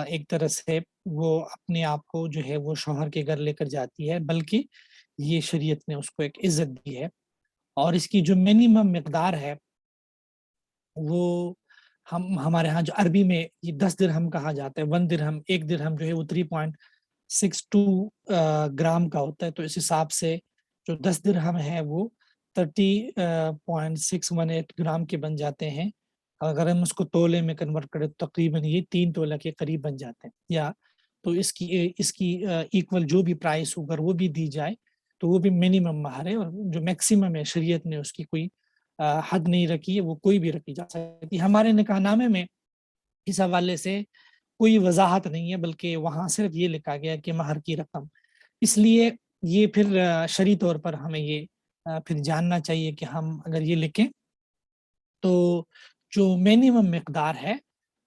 [SPEAKER 4] ایک طرح سے وہ اپنے آپ کو جو ہے وہ شوہر کے گھر لے کر جاتی ہے، بلکہ یہ شریعت نے اس کو ایک عزت دی ہے. اور اس کی جو منیمم مقدار ہے وہ ہمارے ہاں جو عربی میں یہ 10 درہم کہا جاتا ہے. 1 درہم، 1 درہم جو ہے وہ 3.62 گرام کا ہوتا ہے. تو اس حساب سے جو 10 درہم ہے وہ 30.618 گرام کے بن جاتے ہیں. اگر ہم اس کو تولے میں کنورٹ کریں تو تقریباً یہ 3 تولہ کے قریب بن جاتے ہیں. یا تو اس کی ایکول جو بھی پرائس ہوگا وہ بھی دی جائے تو وہ بھی منیمم مہر ہے. اور جو میکسیمم ہے شریعت نے اس کی کوئی حد نہیں رکھی ہے، وہ کوئی بھی رکھی جا سکتی. ہمارے نکاح نامے میں اس حوالے سے کوئی وضاحت نہیں ہے، بلکہ وہاں صرف یہ لکھا گیا کہ مہر کی رقم. اس لیے یہ پھر شرعی طور پر ہمیں یہ پھر جاننا چاہیے کہ ہم اگر یہ لکھیں تو جو منیمم مقدار ہے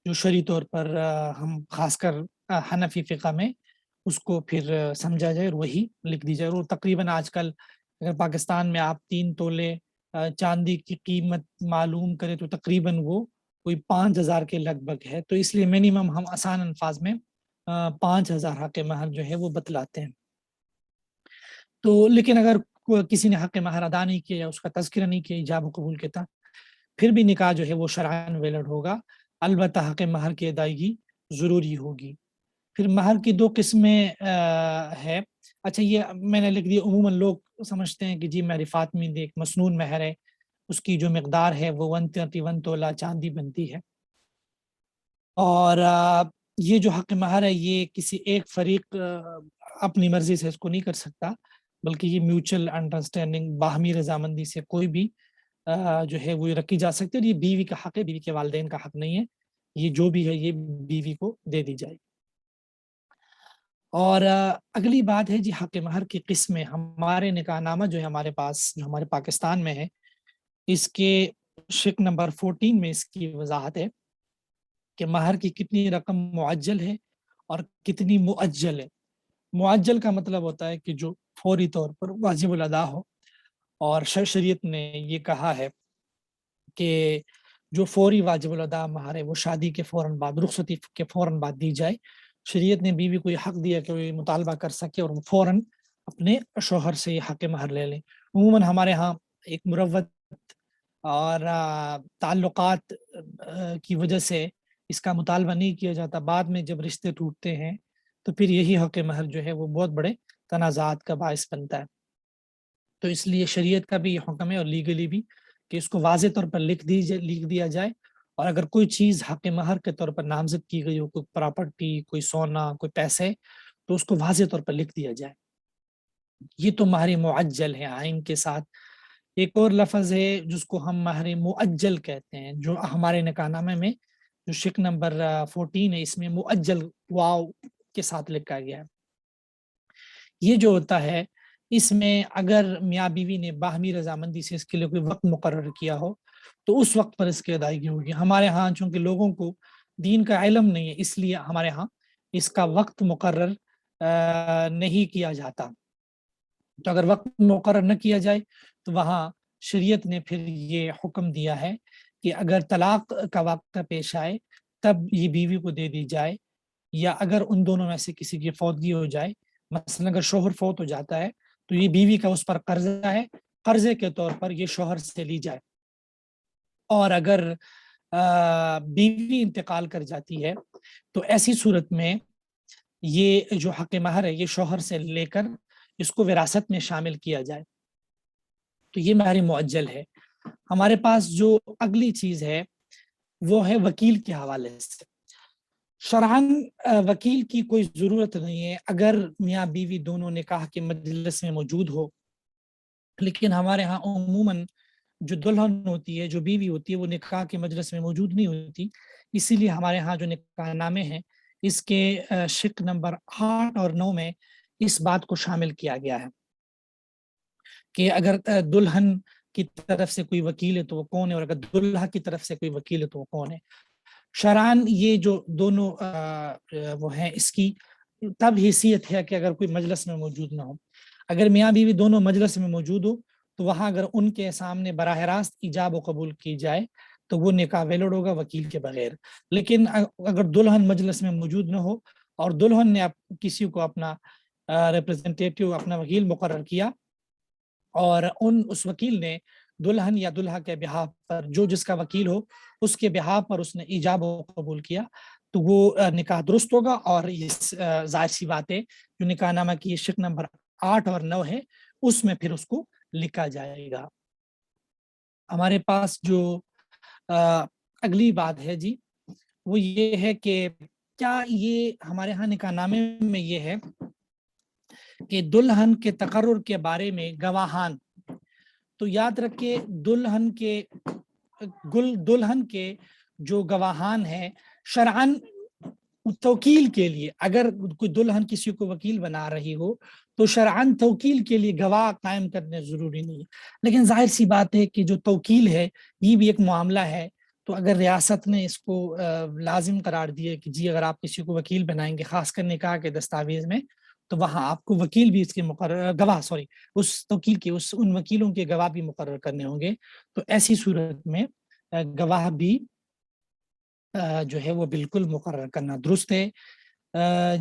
[SPEAKER 4] جو شرعی طور پر ہم خاص کر حنفی فقہ میں اس کو پھر سمجھا جائے اور وہی لکھ دی جائے. اور تقریباً آج کل اگر پاکستان میں آپ 3 تولے چاندی کی قیمت معلوم کریں تو تقریباً وہ کوئی 5,000 کے لگ بھگ ہے. تو اس لیے منیمم ہم آسان الفاظ میں 5,000 حق مہر جو ہے وہ بتلاتے ہیں. تو لیکن اگر کسی نے حق مہر ادا نہیں کیا یا اس کا تذکرہ نہیں کیا ایجاب و قبول کے تحت، پھر بھی نکاح جو ہے وہ شرعاً ویلڈ ہوگا، البتہ حق مہر کی ادائیگی ضروری ہوگی. پھر مہر کی 2 قسمیں ہے. اچھا یہ میں نے لکھ دیا، عموماً لوگ سمجھتے ہیں کہ جی مہر فاطمی ایک مسنون مہر ہے، اس کی جو مقدار ہے وہ 131 تولہ چاندی بنتی ہے. اور یہ جو حق مہر ہے یہ کسی ایک فریق اپنی مرضی سے اس کو نہیں کر سکتا، بلکہ یہ میوچل انڈرسٹینڈنگ باہمی رضامندی سے کوئی بھی جو ہے وہ رکھی جا سکتی ہے. اور یہ بیوی کا حق ہے، بیوی کے والدین کا حق نہیں ہے. یہ جو بھی ہے یہ بیوی کو دے دی جائے. اور اگلی بات ہے جی حق مہر کی قسمیں. ہمارے نکاح نامہ جو ہے ہمارے پاس جو ہمارے پاکستان میں ہے، اس کے شق نمبر 14 میں اس کی وضاحت ہے کہ مہر کی کتنی رقم معجل ہے اور کتنی معجل ہے. معجل کا مطلب ہوتا ہے کہ جو فوری طور پر واجب الادا ہو، اور شریعت نے یہ کہا ہے کہ جو فوری واجب الادا مہر ہے وہ شادی کے فوراً بعد، رخصتی کے فوراً بعد دی جائے. شریعت نے بیوی کو یہ حق دیا کہ وہ یہ مطالبہ کر سکے اور وہ فوراً اپنے شوہر سے یہ حق مہر لے لیں. عموماً ہمارے ہاں ایک مروت اور تعلقات کی وجہ سے اس کا مطالبہ نہیں کیا جاتا. بعد میں جب رشتے ٹوٹتے ہیں تو پھر یہی حق مہر جو ہے وہ بہت بڑے تنازعات کا باعث بنتا ہے. تو اس لیے شریعت کا بھی یہ حکم ہے اور لیگلی بھی کہ اس کو واضح طور پر لکھ دیا جائے. اور اگر کوئی چیز حق مہر کے طور پر نامزد کی گئی ہو، کوئی پراپرٹی، کوئی سونا، کوئی پیسے، تو اس کو واضح طور پر لکھ دیا جائے. یہ تو مہر معجل ہے آئین کے ساتھ. ایک اور لفظ ہے جس کو ہم مہر معجل کہتے ہیں، جو ہمارے نکاح نامے میں جو شق نمبر 14 ہے، اس میں معجل واو کے ساتھ لکھا گیا ہے. یہ جو ہوتا ہے، اس میں اگر میاں بیوی نے باہمی رضامندی سے اس کے لیے کوئی وقت مقرر کیا ہو تو اس وقت پر اس کی ادائیگی ہوگی. ہمارے ہاں چونکہ لوگوں کو دین کا علم نہیں ہے، اس لیے ہمارے ہاں اس کا وقت مقرر نہیں کیا جاتا. تو اگر وقت مقرر نہ کیا جائے تو وہاں شریعت نے پھر یہ حکم دیا ہے کہ اگر طلاق کا واقعہ پیش آئے تب یہ بیوی کو دے دی جائے، یا اگر ان دونوں میں سے کسی کی فوتگی ہو جائے، مثلا اگر شوہر فوت ہو جاتا ہے تو یہ بیوی کا اس پر قرضہ ہے، قرضے کے طور پر یہ شوہر سے لی جائے. اور اگر بیوی انتقال کر جاتی ہے تو ایسی صورت میں یہ جو حق مہر ہے یہ شوہر سے لے کر اس کو وراثت میں شامل کیا جائے. تو یہ مہر معجل ہے. ہمارے پاس جو اگلی چیز ہے وہ ہے وکیل کے حوالے سے. شرعاً وکیل کی کوئی ضرورت نہیں ہے اگر میاں بیوی دونوں نکاح کے مجلس میں موجود ہو. لیکن ہمارے ہاں عموماً جو دلہن ہوتی ہے، جو بیوی ہوتی ہے، وہ نکاح کے مجلس میں موجود نہیں ہوتی. اسی لیے ہمارے ہاں جو نکاح نامے ہیں اس کے شق نمبر 8 اور 9 میں اس بات کو شامل کیا گیا ہے کہ اگر دلہن کی طرف سے کوئی وکیل ہے تو وہ کون ہے، اور اگر دلہا کی طرف سے کوئی وکیل ہے تو وہ کون ہے. شرعاً یہ جو دونوں وہ ہیں، اس کی تب حیثیت ہے کہ اگر کوئی مجلس میں موجود نہ ہو. اگر میاں بیوی دونوں مجلس میں موجود ہو تو وہاں اگر ان کے سامنے براہ راست ایجاب و قبول کی جائے تو وہ نکاح ویلڈ ہوگا وکیل کے بغیر. لیکن اگر دلہن مجلس میں موجود نہ ہو اور دلہن نے کسی کو اپنا ریپرزنٹیٹیو، اپنا وکیل مقرر کیا، اور اس وکیل نے دلہن یا دلہا کے بہاف پر، جو جس کا وکیل ہو اس کے بہاف پر اس نے ایجاب و قبول کیا، تو وہ نکاح درست ہوگا. اور ظاہر سی بات ہے جو نکاح نامہ کی شق نمبر 8 اور 9 ہے اس میں پھر اس کو لکھا جائے گا. ہمارے پاس جو اگلی بات ہے جی وہ یہ ہے کہ کیا یہ ہمارے ہاں نکاح نامے میں یہ ہے کہ دلہن کے تقرر کے بارے میں گواہان، تو یاد رکھے دلہن کے جو گواہان ہیں شرعاً توکیل کے لیے، اگر کوئی دلہن کسی کو وکیل بنا رہی ہو تو شرعاً توکیل کے لیے گواہ قائم کرنے ضروری نہیں ہے. لیکن ظاہر سی بات ہے کہ جو توکیل ہے یہ بھی ایک معاملہ ہے. تو اگر ریاست نے اس کو لازم قرار دیا کہ جی اگر آپ کسی کو وکیل بنائیں گے، خاص کر نکاح کے دستاویز میں، تو وہاں آپ کو وکیل بھی اس کے اس توکیل کے ان وکیلوں کے گواہ بھی مقرر کرنے ہوں گے. تو ایسی صورت میں گواہ بھی جو ہے وہ بالکل مقرر کرنا درست ہے.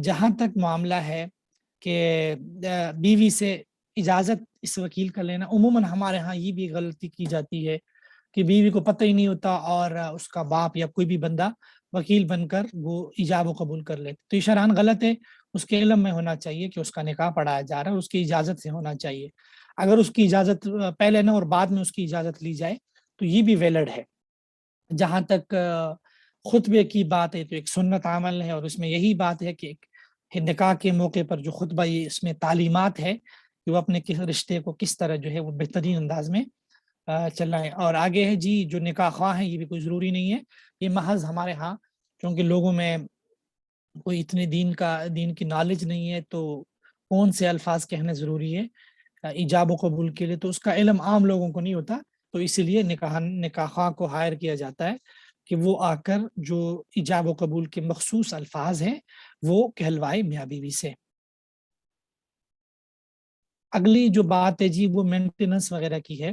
[SPEAKER 4] جہاں تک معاملہ ہے کہ بیوی سے اجازت اس وکیل کا لینا، عموماً ہمارے ہاں یہ بھی غلطی کی جاتی ہے کہ بیوی کو پتہ ہی نہیں ہوتا اور اس کا باپ یا کوئی بھی بندہ وکیل بن کر وہ ایجاب و قبول کر لیتے. تو یہ شرعاً غلط ہے. اس کے علم میں ہونا چاہیے کہ اس کا نکاح پڑھایا جا رہا ہے، اس کی اجازت سے ہونا چاہیے. اگر اس کی اجازت پہلے نہ اور بعد میں اس کی اجازت لی جائے تو یہ بھی ویلڈ ہے. جہاں تک خطبے کی بات ہے تو ایک سنت عمل ہے، اور اس میں یہی بات ہے کہ نکاح کے موقع پر جو خطبہ، یہ اس میں تعلیمات ہے کہ وہ اپنے رشتے کو کس طرح جو ہے وہ بہترین انداز میں چلائیں. اور آگے ہے جی جو نکاح خواہ ہیں، یہ بھی کوئی ضروری نہیں ہے. یہ محض ہمارے ہاں کیونکہ لوگوں میں کوئی اتنے دین کی نالج نہیں ہے تو کون سے الفاظ کہنے ضروری ہے ایجاب و قبول کے لیے، تو اس کا علم عام لوگوں کو نہیں ہوتا. تو اسی لیے نکاح خواہ کو ہائر کیا جاتا ہے کہ وہ آ کر جو ایجاب و قبول کے مخصوص الفاظ ہیں وہ کہلوائے میاں بیوی سے۔ اگلی جو بات ہے جی وہ مینٹیننس وغیرہ کی ہے،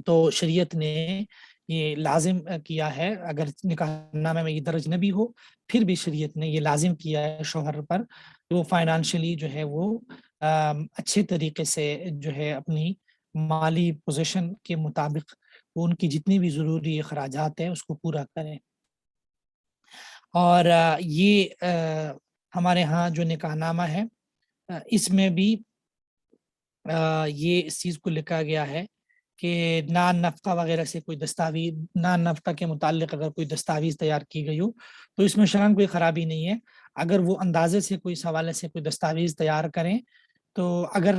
[SPEAKER 4] تو شریعت نے یہ لازم کیا ہے، اگر نکاح نامے میں یہ درج نہ بھی ہو پھر بھی شریعت نے یہ لازم کیا ہے شوہر پر کہ وہ فائنانشلی جو ہے وہ اچھے طریقے سے جو ہے اپنی مالی پوزیشن کے مطابق وہ ان کی جتنی بھی ضروری اخراجات ہیں اس کو پورا کریں۔ اور یہ ہمارے ہاں جو نکاح نامہ ہے اس میں بھی یہ اس چیز کو لکھا گیا ہے کہ نان نفقہ وغیرہ سے کوئی دستاویز، نان نفقہ کے متعلق اگر کوئی دستاویز تیار کی گئی ہو تو اس میں شرعاً کوئی خرابی نہیں ہے، اگر وہ اندازے سے کوئی حوالے سے کوئی دستاویز تیار کریں تو اگر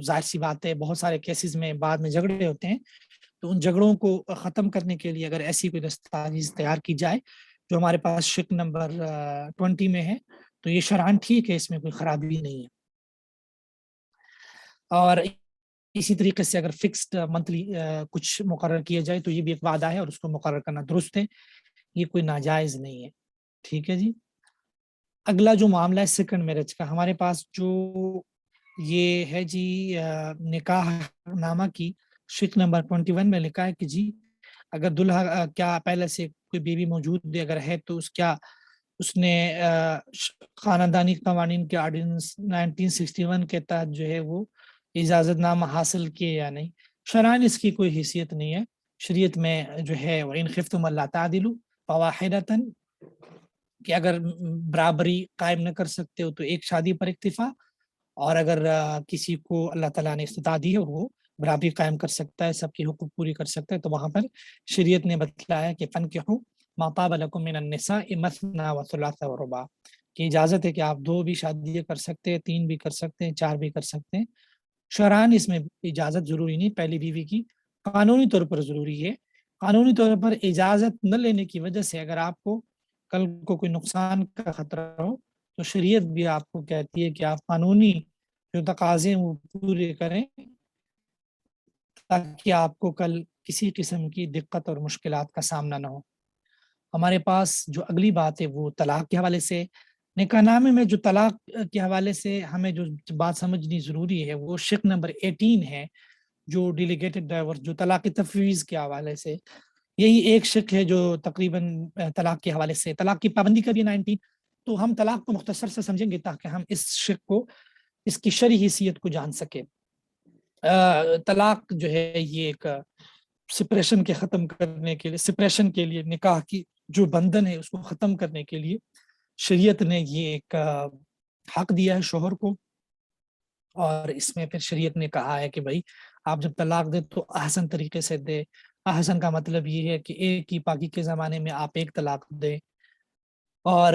[SPEAKER 4] ظاہر سی بات ہے بہت سارے کیسز میں بعد میں جھگڑے ہوتے ہیں، تو ان جھگڑوں کو ختم کرنے کے لیے اگر ایسی کوئی دستاویز تیار کی جائے جو ہمارے پاس شق نمبر 20 میں ہے تو یہ شرعاً ٹھیک ہے، اس میں کوئی خرابی نہیں ہے۔ اور اسی طریقے سے اگر فکسڈ منتھلی کچھ مقرر کیا جائے تو یہ بھی ایک وعدہ ہے اور اس کو مقرر کرنا درست ہے، یہ کوئی ناجائز نہیں ہے، ٹھیک ہے جی۔ اگلا جو معاملہ ہے سیکنڈ میرج کا، ہمارے پاس جو یہ ہے جی نکاح نامہ کی شق نمبر 21 میں لکھا ہے کہ جی اگر دلہا کیا پہلے سے کوئی بیوی موجود اگر ہے تو اس نے خاندانی قوانین کے آرڈیننس 1961 کے تحت جو ہے وہ اجازت نامہ حاصل کیے یا نہیں، شرعاً اس کی کوئی حیثیت نہیں ہے۔ شریعت میں جو ہے وَإِنْ خِفْتُمْ أَلَّا تَعْدِلُوا فَوَاحِدَةً کہ اگر برابری قائم نہ کر سکتے ہو تو ایک شادی پر اکتفا، اور اگر کسی کو اللہ تعالیٰ نے استطاعت دی ہے وہ برابری قائم کر سکتا ہے، سب کی حقوق پوری کر سکتا ہے، تو وہاں پر شریعت نے بتلایا کہ فَانْكِحُوا مَا طَابَ لَكُم مِّنَ النِّسَاءِ مَثْنَىٰ وَثُلَاثَ وَرُبَاعَ کہ اجازت ہے کہ آپ 2 بھی شادیاں کر سکتے ہیں، 3 بھی کر سکتے ہیں، 4 بھی کر سکتے ہیں۔ شرعاً اس میں اجازت ضروری نہیں، پہلی بیوی کی قانونی طور پر ضروری ہے۔ قانونی طور پر اجازت نہ لینے کی وجہ سے اگر آپ کو کل کو کوئی نقصان کا خطرہ ہو تو شریعت بھی آپ کو کہتی ہے کہ آپ قانونی جو تقاضے ہیں وہ پورے کریں تاکہ آپ کو کل کسی قسم کی دقت اور مشکلات کا سامنا نہ ہو۔ ہمارے پاس جو اگلی بات ہے وہ طلاق کے حوالے سے، نکاح نامے میں جو طلاق کے حوالے سے ہمیں جو بات سمجھنی ضروری ہے وہ شق نمبر 18 ہے، جو ڈیلیگیٹڈ ڈائیورس، جو طلاق تفویض کے حوالے سے، یہی ایک شق ہے جو تقریباً طلاق کے حوالے سے طلاق کی پابندی کا بھی 19۔ تو ہم طلاق کو مختصر سے سمجھیں گے تاکہ ہم اس شق کو، اس کی شرعی حیثیت کو جان سکیں۔ طلاق جو ہے یہ ایک سپریشن کے ختم کرنے کے لیے، سپریشن کے لیے، نکاح کی جو بندھن ہے اس کو ختم کرنے کے لیے شریعت نے یہ ایک حق دیا ہے شوہر کو، اور اس میں پھر شریعت نے کہا ہے کہ بھائی آپ جب طلاق دے تو احسن طریقے سے دے۔ احسن کا مطلب یہ ہے کہ ایک ہی پاکی کے زمانے میں آپ ایک طلاق دے، اور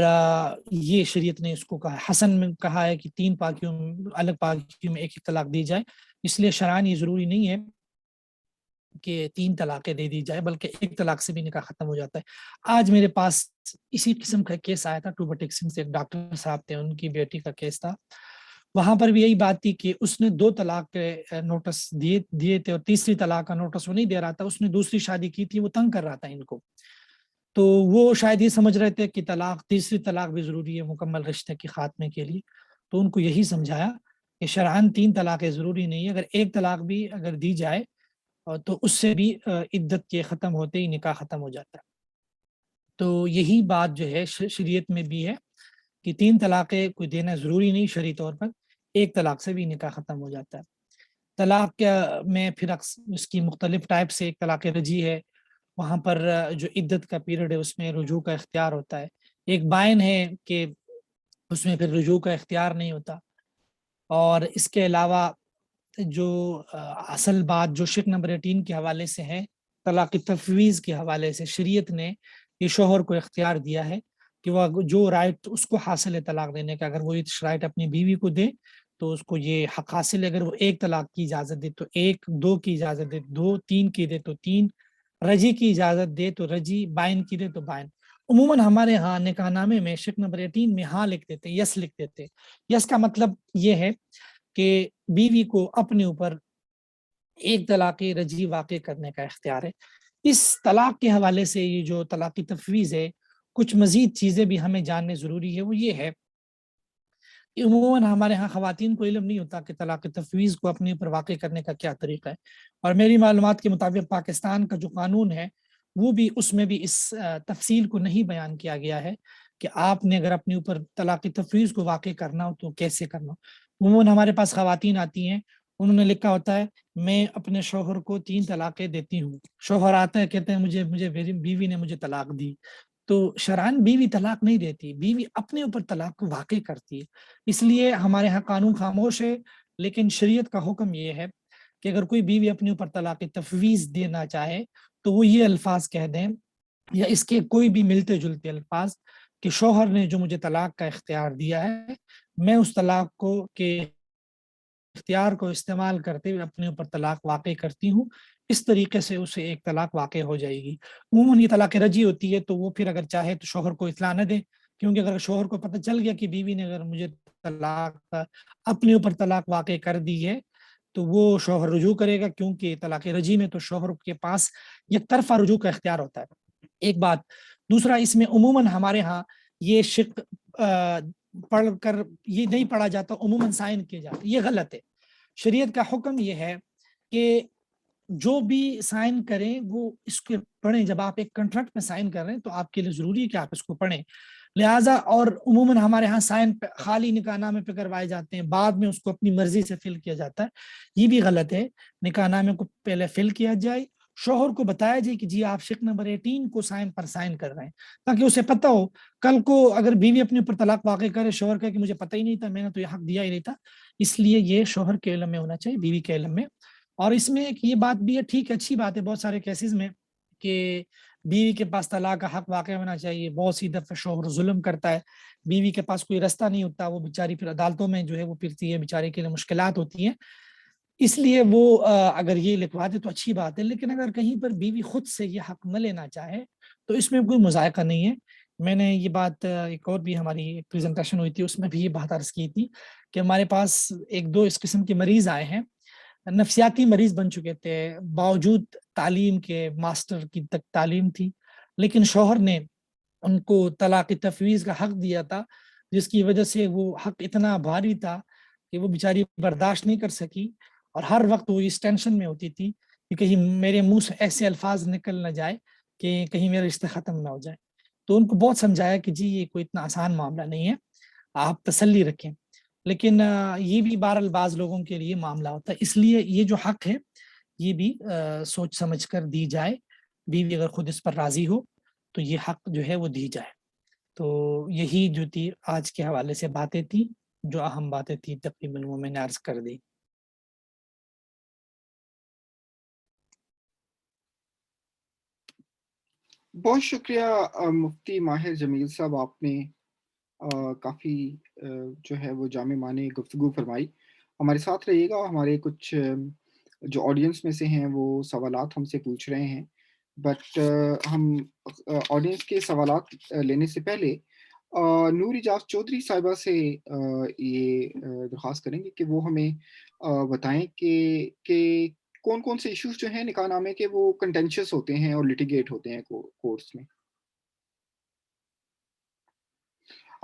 [SPEAKER 4] یہ شریعت نے اس کو کہا ہے۔ حسن میں کہا ہے کہ 3 پاکیوں الگ پاکیوں میں ایک ایک طلاق دی جائے، اس لیے شرعاً یہ ضروری نہیں ہے کہ 3 طلاقیں دے دی جائے بلکہ ایک طلاق سے بھی نکاح ختم ہو جاتا ہے۔ آج میرے پاس اسی قسم کا کیس آیا تھا، ٹوبر ٹیکسنگ سے، ایک ڈاکٹر صاحب تھے، ان کی بیٹی کا کیس تھا، وہاں پر بھی یہی بات تھی کہ اس نے 2 طلاق کے نوٹس دیے تھے اور تیسری طلاق کا نوٹس وہ نہیں دے رہا تھا، اس نے دوسری شادی کی تھی، وہ تنگ کر رہا تھا ان کو، تو وہ شاید یہ سمجھ رہے تھے کہ تیسری طلاق بھی ضروری ہے مکمل رشتے کے خاتمے کے لیے، تو ان کو یہی سمجھایا کہ شرعاً 3 طلاقیں ضروری نہیں ہے، اگر ایک طلاق بھی اگر دی جائے تو اس سے بھی عدت کے ختم ہوتے ہی نکاح ختم ہو جاتا ہے۔ تو یہی بات جو ہے شریعت میں بھی ہے کہ 3 طلاقیں کوئی دینا ضروری نہیں شرعی طور پر، ایک طلاق سے بھی نکاح ختم ہو جاتا ہے۔ طلاق میں پھر اس کی مختلف ٹائپ سے، ایک طلاق رجعی ہے، وہاں پر جو عدت کا پیریڈ ہے اس میں رجوع کا اختیار ہوتا ہے۔ ایک بائن ہے کہ اس میں پھر رجوع کا اختیار نہیں ہوتا۔ اور اس کے علاوہ جو اصل بات جو شق نمبر 18 کے حوالے سے ہے، طلاق تفویض کے حوالے سے شریعت نے یہ شوہر کو اختیار دیا ہے کہ وہ جو رائٹ اس کو حاصل ہے طلاق دینے کا، اگر وہ رائٹ اپنی بیوی کو دے تو اس کو یہ حق حاصل ہے، اگر وہ ایک طلاق کی اجازت دے تو ایک، 2 کی اجازت دے 2، 3 کی دے تو 3، رجی کی اجازت دے تو رجی، بائن کی دے تو بائن۔ عموماً ہمارے ہاں نکاح نامے میں شق نمبر 18 میں ہاں لکھ دیتے، یس لکھ دیتے۔ یس کا مطلب یہ ہے کہ بیوی کو اپنے اوپر ایک طلاق رجعی واقع کرنے کا اختیار ہے۔ اس طلاق کے حوالے سے یہ جو طلاق تفویض ہے کچھ مزید چیزیں بھی ہمیں جاننے ضروری ہے. وہ یہ ہے کہ عموماً ہمارے ہاں خواتین کو علم نہیں ہوتا کہ طلاق تفویض کو اپنے اوپر واقع کرنے کا کیا طریقہ ہے. اور میری معلومات کے مطابق پاکستان کا جو قانون ہے وہ بھی اس میں بھی اس تفصیل کو نہیں بیان کیا گیا ہے کہ آپ نے اگر اپنے اوپر طلاق تفویض کو واقع کرنا ہو تو کیسے کرنا ہو. عموماً ہمارے پاس خواتین آتی ہیں, انہوں نے لکھا ہوتا ہے میں اپنے شوہر کو 3 طلاقیں دیتی ہوں. شوہر آتا ہے کہتے ہیں مجھے میری بیوی نے مجھے طلاق دی. تو شرعاً بیوی طلاق نہیں دیتی, بیوی اپنے اوپر طلاق کو واقع کرتی ہے. اس لیے ہمارے ہاں قانون خاموش ہے, لیکن شریعت کا حکم یہ ہے کہ اگر کوئی بیوی اپنے اوپر طلاق تفویض دینا چاہے تو وہ یہ الفاظ کہہ دیں یا اس کے کوئی بھی ملتے جلتے الفاظ کہ شوہر نے جو مجھے طلاق کا اختیار دیا ہے میں اس طلاق کو کے اختیار کو استعمال کرتے ہوئے اپنے اوپر طلاق واقع کرتی ہوں. اس طریقے سے اسے ایک طلاق واقع ہو جائے گی. عموماً یہ طلاق رجی ہوتی ہے تو وہ پھر اگر چاہے تو شوہر کو اطلاع نہ دے, کیونکہ اگر شوہر کو پتہ چل گیا کہ بیوی نے اگر مجھے طلاق اپنے اوپر طلاق واقع کر دی ہے تو وہ شوہر رجوع کرے گا, کیونکہ طلاق رجی میں تو شوہر کے پاس یک طرفہ رجوع کا اختیار ہوتا ہے. ایک بات. دوسرا, اس میں عموماً ہمارے ہاں یہ شق پڑھ کر یہ نہیں پڑھا جاتا, عموماً سائن کیا جاتا, یہ غلط ہے. شریعت کا حکم یہ ہے کہ جو بھی سائن کریں وہ اس کے پڑھیں. جب آپ ایک کنٹریکٹ میں سائن کر رہے ہیں تو آپ کے لیے ضروری ہے کہ آپ اس کو پڑھیں. لہٰذا اور عموماً ہمارے ہاں سائن خالی نکاح نامے پہ کروائے جاتے ہیں, بعد میں اس کو اپنی مرضی سے فل کیا جاتا ہے. یہ بھی غلط ہے. نکاح نامے کو پہلے فل کیا جائے, شوہر کو بتایا جائے کہ جی آپ شق نمبر 18 کو سائن پر سائن کر رہے ہیں, تاکہ اسے پتہ ہو کل کو اگر بیوی اپنے اوپر طلاق واقع کرے, شوہر کہے کہ مجھے پتہ ہی نہیں تھا, میں نے تو یہ حق دیا ہی نہیں تھا. اس لیے یہ شوہر کے علم میں ہونا چاہیے, بیوی کے علم میں. اور اس میں ایک یہ بات بھی ہے, ٹھیک ہے اچھی بات ہے بہت سارے کیسز میں کہ بیوی کے پاس طلاق کا حق واقع ہونا چاہیے. بہت سی دفعہ شوہر ظلم کرتا ہے, بیوی کے پاس کوئی رستہ نہیں ہوتا, وہ بیچاری پھر عدالتوں میں جو ہے وہ پھرتی ہے, بیچارے کے لیے مشکلات ہوتی ہیں. اس لیے وہ اگر یہ لکھوا دے تو اچھی بات ہے. لیکن اگر کہیں پر بیوی خود سے یہ حق نہ لینا چاہے تو اس میں کوئی مذائقہ نہیں ہے. میں نے یہ بات ایک اور بھی ہماری ایک پریزنٹیشن ہوئی تھی, اس میں بھی یہ بات عرض کی تھی کہ ہمارے پاس 1-2 اس قسم کے مریض آئے ہیں, نفسیاتی مریض بن چکے تھے, باوجود تعلیم کے ماسٹر کی تک تعلیم تھی, لیکن شوہر نے ان کو طلاق تفویض کا حق دیا تھا, جس کی وجہ سے وہ حق اتنا بھاری تھا کہ وہ بیچاری برداشت نہیں کر سکی. اور ہر وقت وہ اس ٹینشن میں ہوتی تھی کہ کہیں میرے منہ سے ایسے الفاظ نکل نہ جائے کہ کہیں میرا رشتہ ختم نہ ہو جائے. تو ان کو بہت سمجھایا کہ جی یہ کوئی اتنا آسان معاملہ نہیں ہے, آپ تسلی رکھیں. لیکن یہ بھی بہرحال بعض لوگوں کے لیے معاملہ ہوتا ہے. اس لیے یہ جو حق ہے یہ بھی سوچ سمجھ کر دی جائے. بیوی اگر خود اس پر راضی ہو تو یہ حق جو ہے وہ دی جائے. تو یہی جو تھی آج کے حوالے سے باتیں تھیں, جو اہم باتیں تھیں تقریباً وہ میں نے عرض کر دی.
[SPEAKER 1] بہت شکریہ مفتی ماہر جمیل صاحب, آپ نے کافی جو ہے وہ جامع معنی گفتگو فرمائی. ہمارے ساتھ رہیے گا. ہمارے کچھ جو آڈینس میں سے ہیں وہ سوالات ہم سے پوچھ رہے ہیں, بٹ ہم آڈینس کے سوالات لینے سے پہلے نور اجاز چودھری صاحبہ سے یہ درخواست کریں گے کہ وہ ہمیں بتائیں کہ کون کون سے ایشوز جو ہیں نکاح نامے کے وہ کنٹینشیس ہوتے ہیں اور لٹیگیٹ ہوتے ہیں کورٹس میں.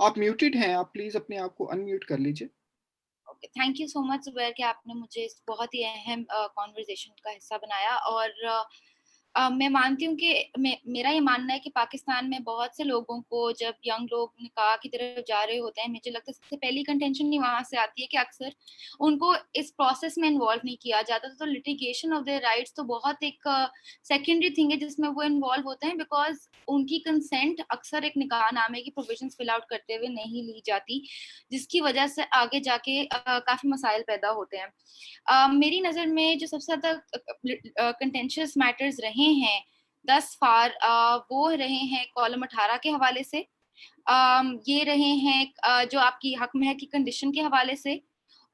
[SPEAKER 1] آپ میوٹیڈ ہیں, آپ پلیز اپنے آپ کو ان میوٹ کر لیجئے.
[SPEAKER 5] تھینک یو سو مچ زبیر کہ آپ نے مجھے اس بہت ہی اہم کانورزیشن کا حصہ بنایا. اور میں مانتی ہوں کہ میرا یہ ماننا ہے کہ پاکستان میں بہت سے لوگوں کو جب ینگ لوگ نکاح کی طرف جا رہے ہوتے ہیں, مجھے لگتا ہے سب سے پہلی کنٹینشن ہی وہاں سے آتی ہے کہ اکثر ان کو اس پروسیس میں انوالو نہیں کیا جاتا. تو لٹیگیشن آف دیئر رائٹس تو بہت ایک سیکنڈری تھنگ ہے جس میں وہ انوالو ہوتے ہیں, بیکاز ان کی کنسینٹ اکثر ایک نکاح نامے کی پروویژنس فل آؤٹ کرتے ہوئے نہیں لی جاتی, جس کی وجہ سے آگے جا کے کافی مسائل پیدا ہوتے ہیں. میری نظر میں جو سب سے زیادہ کنٹینشیس میٹرز رہے ہیں دس فار وہ رہے ہیں کالم 18 کے حوالے سے, یہ رہے ہیں جو آپ کی حق مہر کی کنڈیشن کے حوالے سے,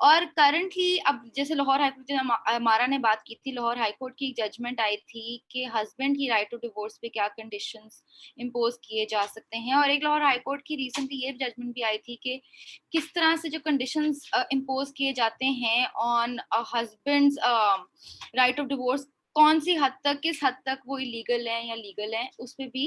[SPEAKER 5] اور کرنٹلی اب جیسے لاہور ہائی کورٹ ہمارا نے بات کی تھی, لاہور ہائی کورٹ کی ججمنٹ آئی تھی کہ ہسبینڈ کی رائٹ ٹو ڈیورس پہ کیا کنڈیشنز امپوز کیے جا سکتے ہیں. اور ایک لاہور ہائی کورٹ کی ریسنٹلی یہ ججمنٹ بھی آئی تھی کہ کس طرح سے جو کنڈیشنز امپوز کیے جاتے ہیں آن ہسبینڈز رائٹ آف ڈیورس, کون سی حد تک, کس حد تک وہ لیگل ہیں یا لیگل ہیں, اس پہ بھی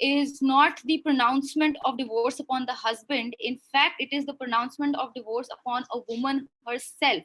[SPEAKER 5] is not the pronouncement of divorce upon the husband. In fact, it is the pronouncement of divorce upon a woman herself.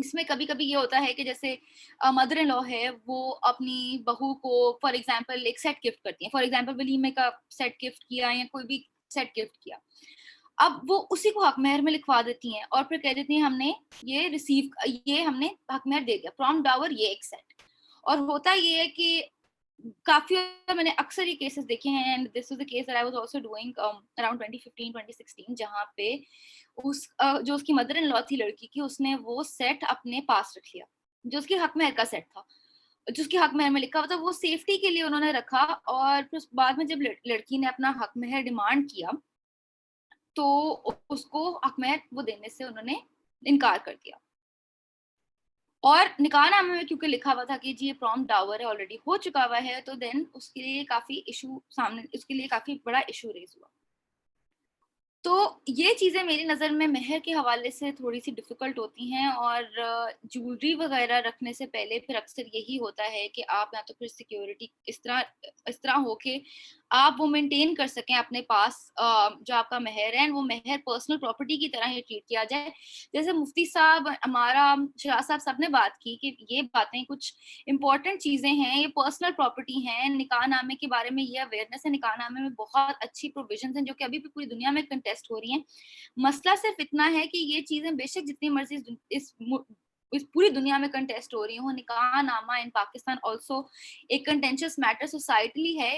[SPEAKER 5] اس میں کبھی کبھی یہ ہوتا ہے کہ جیسے مدر ان لا ہے وہ اپنی بہو کو فار ایگزامپل ایک سیٹ گفٹ کرتی ہیں, فار ایگزامپل ولیمے کا سیٹ گفٹ کیا یا کوئی بھی سیٹ گفٹ کیا, اب وہ اسی کو حق مہر میں لکھوا دیتی ہیں اور پھر کہہ دیتی ہیں ہم نے یہ ہم نے حق مہر دے دیا, پروم ڈاور یہ ایک سیٹ. اور ہوتا یہ ہے کہ کافی میں نے اکثر یہ کیسز دیکھے ہیں, and this was the case that I was also doing around 2015-2016, جہاں پہ جو اس کی مدر ان لا تھی لڑکی کی, اس نے وہ سیٹ اپنے پاس رکھ لیا جو اس کی حق مہر کا سیٹ تھا, جو اس کی حق مہر میں لکھا ہوا تھا, وہ سیفٹی کے لیے انہوں نے رکھا. اور پھر بعد میں جب لڑکی نے اپنا حق مہر ڈیمانڈ کیا تو اس کو حق مہر وہ دینے سے انہوں نے انکار کر دیا. اور نکاح نامے میں کیونکہ لکھا ہوا تھا کہ جی یہ پروم ڈاور ہے, آلریڈی ہو چکا ہوا ہے, تو دین اس کے لیے کافی بڑا ایشو ریز ہوا. تو یہ چیزیں میری نظر میں مہر کے حوالے سے تھوڑی سی ڈیفیکلٹ ہوتی ہیں. اور جولری وغیرہ رکھنے سے پہلے پھر اکثر یہی ہوتا ہے کہ آپ یا تو پھر سیکیورٹی اس طرح ہو کہ آپ وہ مینٹین کر سکیں اپنے پاس جو آپ کا مہر ہے, وہ مہر پرسنل پراپرٹی کی طرح ہی ٹریٹ کیا جائے. جیسے مفتی صاحب ہمارا شراز صاحب سب نے بات کی کہ یہ باتیں کچھ امپورٹنٹ چیزیں ہیں, یہ پرسنل پراپرٹی ہیں. نکاح نامے کے بارے میں یہ اویئرنیس ہے, نکاح نامے میں بہت اچھی پروویژنز ہیں جو کہ ابھی بھی پوری دنیا میں کنٹیسٹ ہو رہی ہیں. مسئلہ صرف اتنا ہے کہ یہ چیزیں بے شک جتنی مرضی اس پوری دنیا میں کنٹیسٹ ہو رہی ہوں, نکاح نامہ ان پاکستان آلسو ایک کنٹینشس میٹر سوسائٹلی ہے,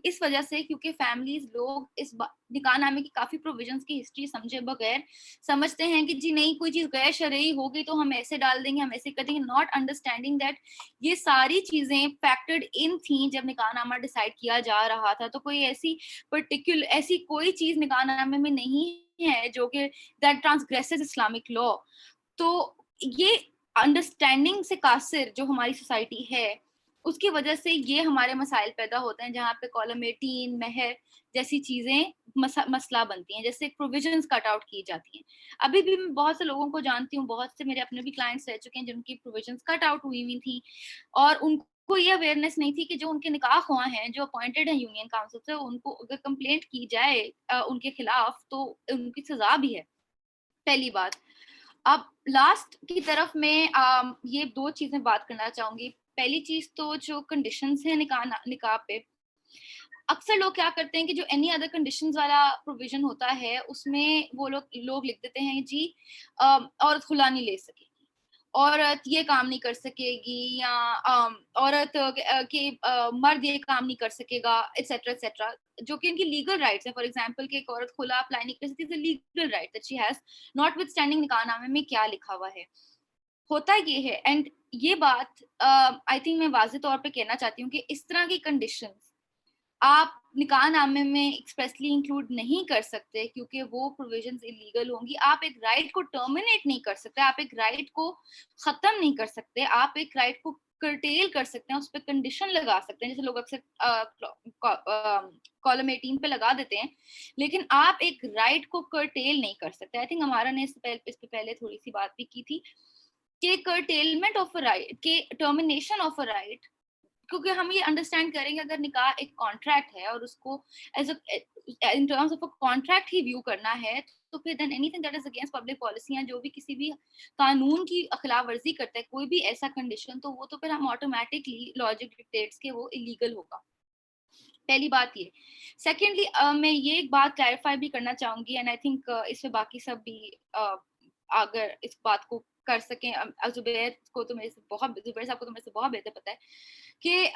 [SPEAKER 5] اس وجہ سے کیونکہ فیملیز لوگ اس نکاح نامے کی کافی پروویژنس کی ہسٹری سمجھے بغیر سمجھتے ہیں کہ جی نہیں کوئی چیز غیر شرعی ہوگی تو ہم ایسے ڈال دیں گے, ہم ایسے کر دیں گے, ناٹ انڈرسٹینڈنگ دیٹ یہ ساری چیزیں فیکٹرڈ ان تھیں جب نکاح نامہ ڈیسائیڈ کیا جا رہا تھا. تو کوئی ایسی کوئی چیز نکاح نامے میں نہیں ہے جو کہ دیٹ ٹرانسگریسز اسلامک لا. تو یہ انڈرسٹینڈنگ سے قاصر جو ہماری سوسائٹی ہے اس کی وجہ سے یہ ہمارے مسائل پیدا ہوتے ہیں, جہاں پہ کالم 18 مہر جیسی چیزیں مسئلہ بنتی ہیں, جیسے پروویژنز کٹ آؤٹ کی جاتی ہیں. ابھی بھی میں بہت سے لوگوں کو جانتی ہوں, بہت سے میرے اپنے بھی کلائنٹس رہ چکے ہیں جن کی پروویژنز کٹ آؤٹ ہوئی تھیں, اور ان کو یہ اویئرنیس نہیں تھی کہ جو ان کے نکاح خواہ ہیں جو اپوائنٹڈ ہیں یونین کاؤنسل سے, ان کو اگر کمپلینٹ کی جائے ان کے خلاف تو ان کی سزا بھی ہے. پہلی بات. اب لاسٹ کی طرف میں یہ دو چیزیں بات کرنا چاہوں گی. پہلی چیز تو جو کنڈیشنز ہیں نکاح پہ, اکثر لوگ کیا کرتے ہیں کہ جو اینی ادر کنڈیشنز والا پروویژن ہوتا ہے اس میں وہ لوگ لکھ دیتے ہیں جی عورت خلا نہیں لے سکے گی, عورت یہ کام نہیں کر سکے گی, یا عورت کے مرد یہ کام نہیں کر سکے گا, ایٹسیٹرا ایٹسیٹرا, جو کہ ان کی لیگل رائٹس ہیں. فار ایگزامپل کہ ایک عورت کھلا اپلائی نہیں کر سکتی, legal right that she has not with standing نکاح نامے میں کیا لکھا ہوا ہے. ہوتا یہ ہے, اینڈ یہ بات آئی تھنک میں واضح طور پہ کہنا چاہتی ہوں کہ اس طرح کی کنڈیشنز آپ نکاح نامے میں ایکسپریسلی انکلوڈ نہیں کر سکتے کیونکہ وہ پروویژنز انلیگل ہوں گی. آپ ایک رائٹ کو ٹرمینیٹ نہیں کر سکتے, آپ ایک رائٹ کو ختم نہیں کر سکتے, آپ ایک رائٹ کو کرٹیل کر سکتے ہیں, اس پہ کنڈیشن لگا سکتے ہیں, جیسے لوگ اکثر کالم 18 پہ لگا دیتے ہیں, لیکن آپ ایک رائٹ کو کرٹیل نہیں کر سکتے. آئی تھنک ہمارا نے اس پہ پہلے تھوڑی سی بات بھی کی تھی کہ کرٹیلمنٹ آف اے رائٹ, کہ ٹرمینیشن آف اے رائٹ, کیونکہ ہم یہ انڈرسٹینڈ کریں گے اگر نکاح ایک کانٹریکٹ ہے اور اس کو as in terms of a contract ہی ویو کرنا ہے, تو پھر then anything that is against public policy, یا جو بھی کسی بھی قانون کی خلاف ورزی کرتا ہے کوئی بھی ایسا کنڈیشن, تو وہ تو پھر ہم آٹومیٹکلی لاجک ڈکٹیٹس کہ وہ ایلیگل ہوگا. پہلی بات یہ. سیکنڈلی میں یہ ایک بات کلیریفائی بھی کرنا چاہوں گی, اینڈ آئی تھنک اس میں باقی سب بھی اگر اس بات کو کر سکیں, زبیر صاحب کو تو میرے سے بہت بہتر پتہ ہے کہ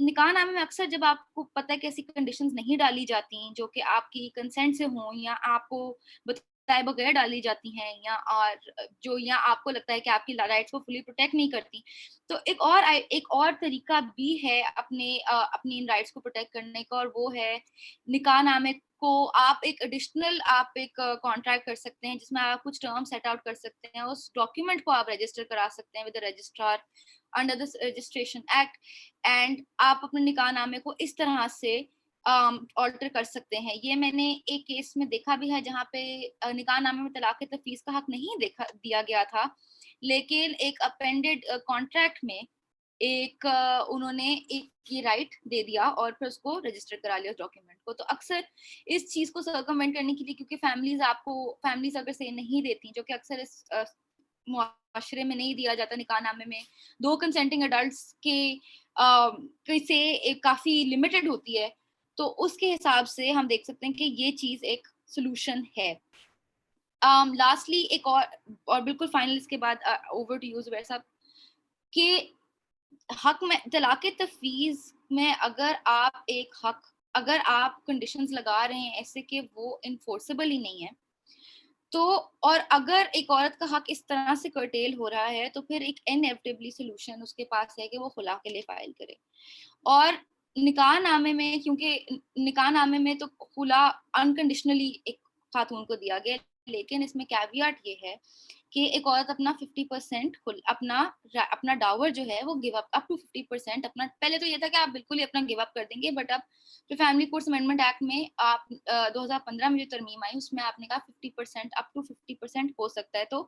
[SPEAKER 5] نکاح نامے میں اکثر جب آپ کو پتہ ہے کہ ایسی کنڈیشنز نہیں ڈالی جاتی جو کہ آپ کی کنسنٹ سے ہوں, یا آپ کو بتائے بغیر ڈالی جاتی ہیں, یا آپ کو لگتا ہے کہ آپ کی رائٹس کو فلی پروٹیکٹ نہیں کرتی, تو ایک اور طریقہ بھی ہے اپنی ان رائٹس کو پروٹیکٹ کرنے کا, اور وہ ہے نکاح نامے کو آپ ایک ایڈیشنل آپ ایک کانٹریکٹ کر سکتے ہیں جس میں آپ کچھ ٹرم سیٹ آؤٹ کر سکتے ہیں, اس ڈاکیومنٹ کو آپ رجسٹر کرا سکتے ہیں with registrar under the registration act, and آپ اپنے نکاح نامے کو اس طرح سے آلٹر کر سکتے ہیں. یہ میں نے ایک کیس میں دیکھا بھی ہے جہاں پہ نکاح نامے میں طلاق تفویض کا حق نہیں دیا گیا تھا, لیکن ایک اپینڈڈ کانٹریکٹ میں انہوں نے ایک یہ رائٹ دے دیا اور پھر اس کو رجسٹر کرا لیا اس ڈاکیومنٹ کو. تو اکثر اس چیز کو سرکموینٹ کرنے کے لیے, کیونکہ فیملیز اگر صحیح نہیں دیتی, جو کہ اکثر اس معاشرے میں نہیں دیا جاتا نکاح نامے میں, 2 کنسنٹنگ ایڈلٹس کے سے کافی لمیٹڈ ہوتی ہے, تو اس کے حساب سے ہم دیکھ سکتے ہیں کہ یہ چیز ایک سولوشن ہے. لاسٹلی ایک اور بالکل فائنل اس کے بعد اوور ٹو یو زبیر صاحب, کہ حق میں طلاق تفویض میں اگر آپ کنڈیشنز لگا رہے ہیں ایسے کہ وہ انفورسیبل ہی نہیں ہے, تو اور اگر ایک عورت کا حق اس طرح سے کرٹیل ہو رہا ہے, تو پھر ایک انیویٹیبلی سولوشن اس کے پاس ہے کہ وہ خلا کے لیے فائل کرے. اور نکاح نامے میں, کیونکہ نکاح نامے میں تو خلا انکنڈیشنلی ایک خاتون کو دیا گیا, لیکن اس میں کیویٹ یہ ہے کہ ایک عورت اپنا 50% اپنا ڈاور جو ہے وہ گیو اپ ٹو 50% اپنا, پہلے تو یہ تھا کہ آپ بالکل ہی اپنا گیو اپ کر دیں گے, بٹ اب جو فیملی کورٹس امینڈمنٹ ایکٹ میں آپ 2015 میں جو ترمیم آئی اس میں آپ نے کہا 50% اپ ٹو 50% ہو سکتا ہے. تو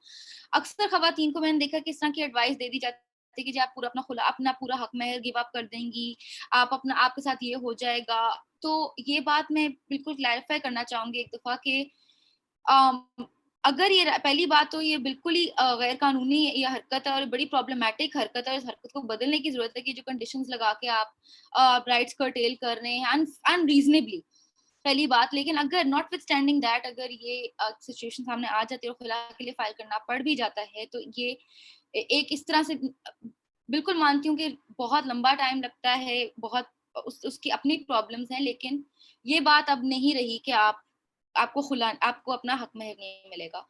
[SPEAKER 5] اکثر خواتین کو میں نے دیکھا کہ اس طرح کی ایڈوائس دے دی جاتی ہے کہ جی آپ اپنا پورا حق مہر گیو اپ کر دیں گی, آپ کے ساتھ یہ ہو جائے گا. تو یہ بات میں بالکل کلیریفائی کرنا چاہوں گی ایک دفعہ کہ اگر یہ پہلی بات تو یہ بالکل ہی غیر قانونی یہ حرکت ہے اور بڑی پرابلمٹک حرکت ہے, اور اس حرکت کو بدلنے کی ضرورت ہے کہ جو کنڈیشنز لگا کے آپ رائٹس کرٹیل کر رہے ہیں انریزنیبلی, پہلی بات. لیکن اگر ناٹ وتھ اسٹینڈنگ دیٹ اگر یہ سچویشن سامنے آ جاتی ہے اور خلا کے لیے فائل کرنا پڑ بھی جاتا ہے, تو یہ ایک اس طرح سے بالکل مانتی ہوں کہ بہت لمبا ٹائم لگتا ہے, بہت اس کی اپنی پرابلمز ہیں, لیکن یہ بات اب نہیں رہی کہ آپ کو اپنا حق مہر نہیں ملے گا.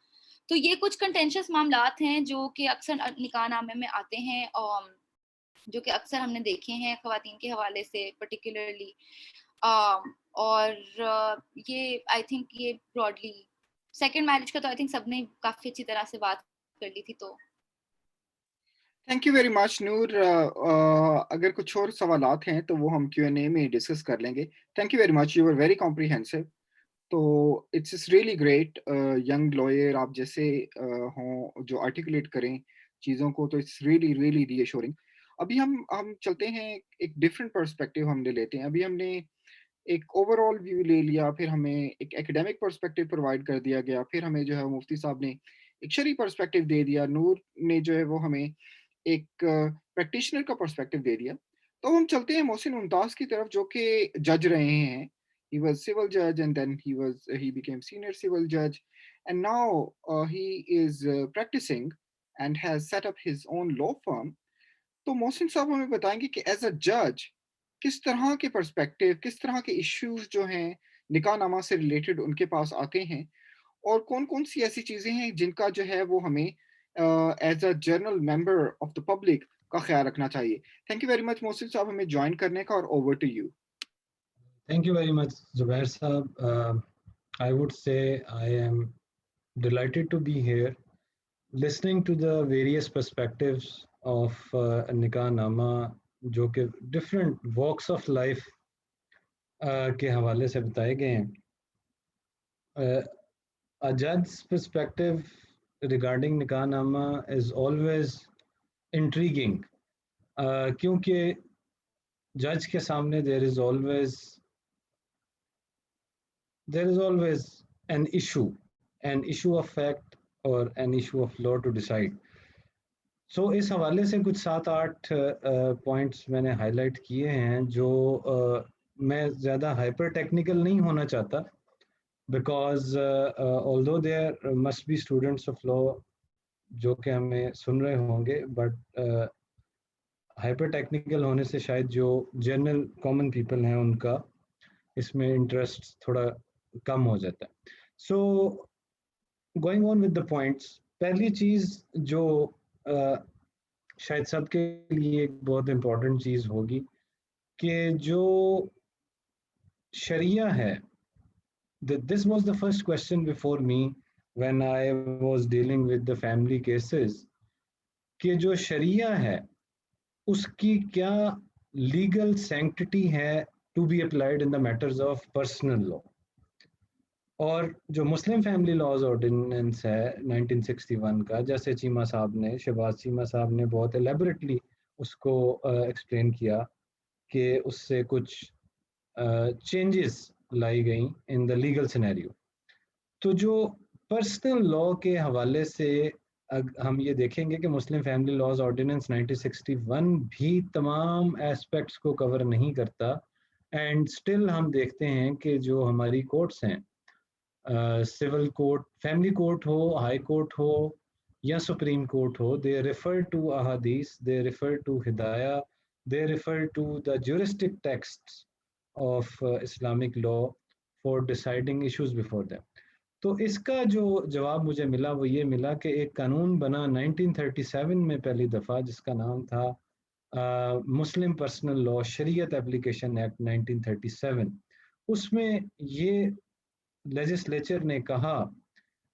[SPEAKER 5] تو یہ کچھ کنٹینشس معاملات ہیں جو کہ اکثر نکاح نامے میں آتے ہیں, جو کہ اکثر ہم نے دیکھے ہیں خواتین کے حوالے سے پرٹیکولرلی, اور یہ آئی تھنک یہ براڈلی سیکنڈ میرج کا تو آئی تھنک سب نے کافی اچھی طرح سے بات کر لی تھی. تو
[SPEAKER 1] تھینک یو ویری مچ نور. اگر کچھ اور سوالات ہیں تو وہ ہم Q&A میں ڈسکس کر لیں گے. Thank you very much, you are very comprehensive. تو it's really great young lawyer آپ جیسے ہوں جو آرٹیکولیٹ کریں چیزوں کو, تو it's really really reassuring. ابھی ہم چلتے ہیں ایک ڈفرینٹ پرسپیکٹیو ہم نے لیتے ہیں. ابھی ہم نے ایک اوور آل ویو لے لیا, پھر ہمیں ایک ایکڈیمک پرسپیکٹیو پرووائڈ کر دیا گیا, پھر ہمیں جو ہے مفتی صاحب نے ایک شرعی پرسپیکٹیو دے دیا, نور نے جو ہے وہ ہمیں ایک پریکٹیشنر کا پرسپیکٹیو دے دیا. تو ہم چلتے ہیں محسن ممتاز کی طرف جو کہ جج رہے ہیں. He was civil judge and then he became senior civil judge and now he is practicing and has set up his own law firm. تو محسن صاحب ہمیں بتائیں گے کہ ایز اے جج کس طرح کے پرسپیکٹیو, کس طرح کے ایشوز جو ہیں نکاح نامہ سے ریلیٹڈ ان کے پاس آتے ہیں, اور کون کون سی ایسی چیزیں ہیں جن کا جو ہے وہ ہمیں as a general member of the public کا خیال رکھنا چاہیے. Thank you very much Mohsin صاحب ہمیں جوائن کرنے کا, اور over to you.
[SPEAKER 6] Thank you very much, Zubair Saab. I would say I am delighted to be here, listening to the various perspectives of Nikah Nama, جو کہ different walks of life کے حوالے سے بتائے گئے ہیں. A judge's perspective regarding Nikah Nama is always intriguing, کیونکہ جج کے سامنے there is always an issue of fact or an issue of law to decide. So اس حوالے سے کچھ 7-8 پوائنٹس میں نے ہائی لائٹ کیے ہیں جو میں زیادہ ہائپر ٹیکنیکل نہیں ہونا چاہتا, because although there must be students of law جو کہ ہمیں سن رہے ہوں گے, بٹ ہائپر ٹیکنیکل ہونے سے شاید جو جنرل کامن پیپل ہیں ان کا اس میں انٹرسٹ تھوڑا کم ہو جاتا ہے. So going on with the points, پہلی چیز جو شاید سب کے لیے ایک بہت امپورٹنٹ چیز ہوگی کہ جو شریعہ ہے, this was the first question before me when I was dealing with the family cases, کہ جو شریعہ ہے اس کی کیا لیگل سینکٹٹی ہے to be applied in the matters of personal law. اور جو مسلم فیملی لاز آرڈیننس ہے 1961 کا, جیسے چیمہ صاحب نے, شہباز چیمہ صاحب نے بہت الیبریٹلی اس کو ایکسپلین کیا کہ اس سے کچھ چینجز لائی گئیں ان دا لیگل سینیریو. تو جو پرسنل لا کے حوالے سے ہم یہ دیکھیں گے کہ مسلم فیملی لاز آرڈیننس 1961 بھی تمام ایسپیکٹس کو کور نہیں کرتا، اینڈ اسٹل ہم دیکھتے ہیں کہ جو ہماری کورٹس ہیں، سول کورٹ، فیملی کورٹ ہو، ہائی کورٹ ہو یا سپریم کورٹ ہو، دے ریفر ٹو احادیث، they refer to Hidaya, they refer to the juristic texts of Islamic law for deciding issues before them. تو اس کا جو جواب مجھے ملا وہ یہ ملا کہ ایک قانون بنا 1937 میں پہلی دفعہ، جس کا نام تھا مسلم پرسنل لا شریعت اپلیکیشن ایکٹ 1937. اس میں یہ لیجسلیچر نے کہا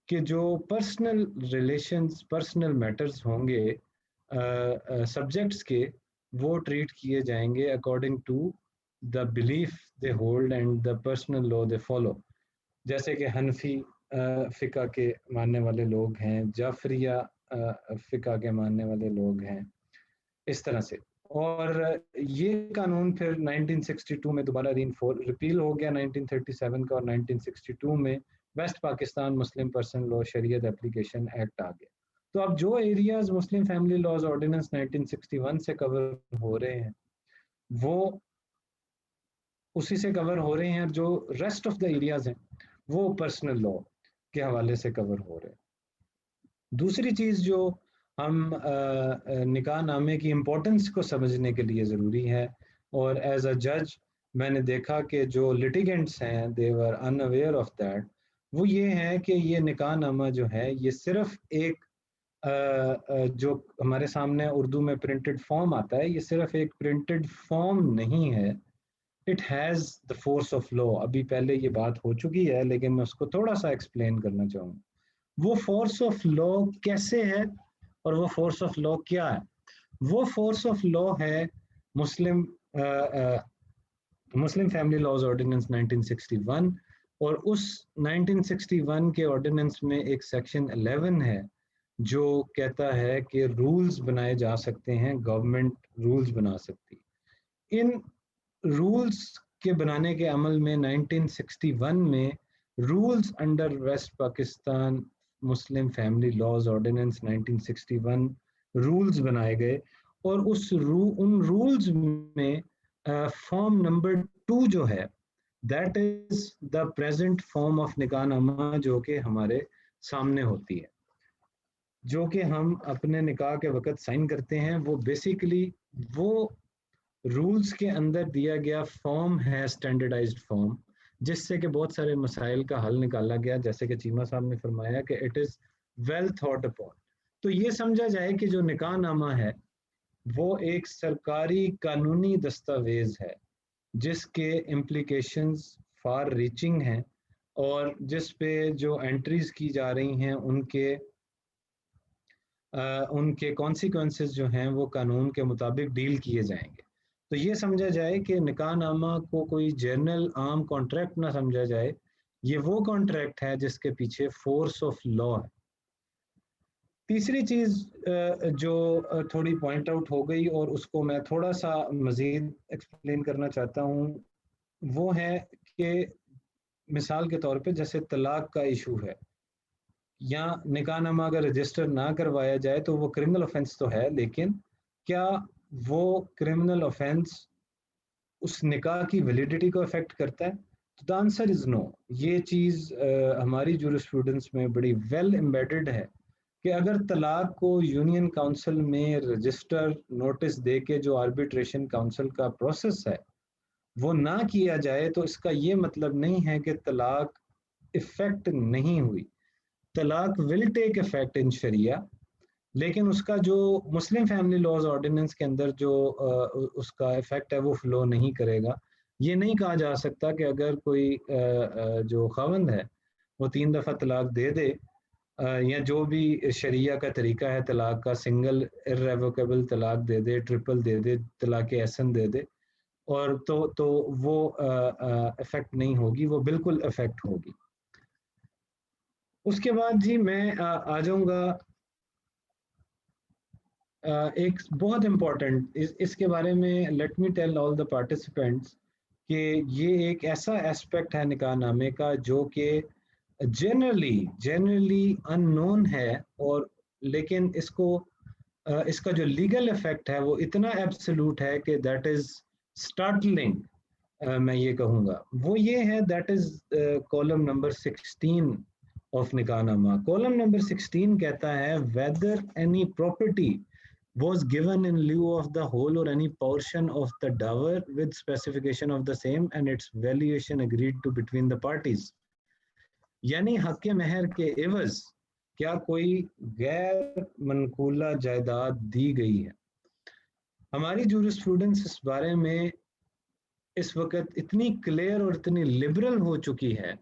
[SPEAKER 6] کہ جو پرسنل ریلیشنز، پرسنل میٹرز ہوں گے سبجیکٹس کے، وہ ٹریٹ کیے جائیں گے according to the belief they hold and the personal law they follow. جیسے کہ حنفی فقہ کے ماننے والے لوگ ہیں، جعفریہ فقہ کے ماننے والے لوگ ہیں، اس طرح سے. اور یہ قانون پھر 1962 میں دوبارہ ریپیل ہو گیا 1937 کا، اور 1962 میں ویسٹ پاکستان مسلم پرسن لا شریعت اپلیکیشن ایکٹ آ گیا. تو اب جو ایریاز مسلم فیملی لاز آرڈیننس 1961 سے کور ہو رہے ہیں وہ اسی سے کور ہو رہے ہیں، جو ریسٹ آف دا ایریاز ہیں وہ پرسنل لا کے حوالے سے کور ہو رہے ہیں. دوسری چیز جو ہم نکاح نامے کی امپورٹنس کو سمجھنے کے لیے ضروری ہے، اور ایز اے جج میں نے دیکھا کہ جو لٹیگنٹس ہیں they were unaware of that، وہ یہ ہے کہ یہ نکاح نامہ جو ہے یہ صرف ایک جو ہمارے سامنے اردو میں پرنٹڈ فارم آتا ہے، یہ صرف ایک پرنٹڈ فارم نہیں ہے، it has the force of law. ابھی پہلے یہ بات ہو چکی ہے لیکن میں اس کو تھوڑا سا ایکسپلین کرنا چاہوں گا. وہ فورس آف لا کیسے ہے اور وہ فورس آف لا کیا ہے؟ وہ فورس آف لا ہے مسلم فیملی لاز آرڈیننس 1961، اور اس 1961 کے آرڈیننس میں ایک سیکشن 11 ہے جو کہتا ہے کہ رولز بنائے جا سکتے ہیں، گورنمنٹ رولز بنا سکتی. ان رولز کے بنانے کے عمل میں 1961 میں rules under West Pakistan Muslim family laws ordinance 1961 rules بنائے گئے، اور ان رولز میں فارم نمبر 2 جو ہے that is the present form of nikah nama, جو کہ ہمارے سامنے ہوتی ہے، جو کہ ہم اپنے نکاح کے وقت سائن کرتے ہیں. وہ بیسیکلی وہ رولز کے اندر دیا گیا فارم ہے، اسٹینڈرڈائزڈ فارم، جس سے کہ بہت سارے مسائل کا حل نکالا گیا، جیسے کہ چیمہ صاحب نے فرمایا کہ it is well thought upon. تو یہ سمجھا جائے کہ جو نکاح نامہ ہے وہ ایک سرکاری قانونی دستاویز ہے جس کے امپلیکیشنز فار ریچنگ ہیں، اور جس پہ جو انٹریز کی جا رہی ہیں ان کے کانسیکوینسز جو ہیں وہ قانون کے مطابق ڈیل کیے جائیں گے. تو یہ سمجھا جائے کہ نکاح نامہ کو کوئی جنرل عام کانٹریکٹ نہ سمجھا جائے، یہ وہ کانٹریکٹ ہے جس کے پیچھے فورس آف لا ہے. تیسری چیز جو تھوڑی پوائنٹ آؤٹ ہو گئی اور اس کو میں تھوڑا سا مزید ایکسپلین کرنا چاہتا ہوں، وہ ہے کہ مثال کے طور پہ جیسے طلاق کا ایشو ہے، یا نکاح نامہ اگر رجسٹر نہ کروایا جائے تو وہ کرمنل آفینس تو ہے، لیکن کیا وہ کرمنل آفینس اس نکاح کی ویلیڈیٹی کو افیکٹ کرتا ہے؟ تو دا آنسر از نو. یہ چیز ہماری جورسپروڈنس میں بڑی ویل امبیڈڈ ہے کہ اگر طلاق کو یونین کاؤنسل میں رجسٹر نوٹس دے کے جو آربیٹریشن کاؤنسل کا پروسیس ہے وہ نہ کیا جائے تو اس کا یہ مطلب نہیں ہے کہ طلاق افیکٹ نہیں ہوئی. طلاق ول ٹیک افیکٹ ان شریعہ، لیکن اس کا جو مسلم فیملی لاز آرڈیننس کے اندر جو اس کا افیکٹ ہے وہ فلو نہیں کرے گا. یہ نہیں کہا جا سکتا کہ اگر کوئی جو خاوند ہے وہ 3 دفعہ طلاق دے دے، یا جو بھی شریعہ کا طریقہ ہے طلاق کا، سنگل ارریوکیبل طلاق دے دے، ٹرپل دے دے، طلاق احسن دے دے، اور تو وہ افیکٹ نہیں ہوگی، وہ بالکل افیکٹ ہوگی. اس کے بعد جی میں آ جاؤں گا ایک بہت امپورٹنٹ، اس کے بارے میں let me tell all the participants کہ یہ ایک ایسا ایسپیکٹ ہے نکاح نامے کا جو کہ جنرلی ان نون ہے، اور لیکن اس کا جو لیگل افیکٹ ہے وہ اتنا ایبسولوٹ ہے کہ دیٹ از اسٹارٹلنگ. میں یہ کہوں گا وہ یہ ہے, that is column number 16 of nikah نامہ. کالم نمبر 16 کہتا ہے whether any property was given in lieu of the whole or any portion of the dower with specification of the same and its valuation agreed to between the parties. یعنی حق مہر کے عوض کیا کوئی غیر منقولہ جائیداد دی گئی ہے. ہماری جورسپروڈنس اس بارے میں اس وقت اتنی کلیئر اور اتنی لبرل ہو چکی ہے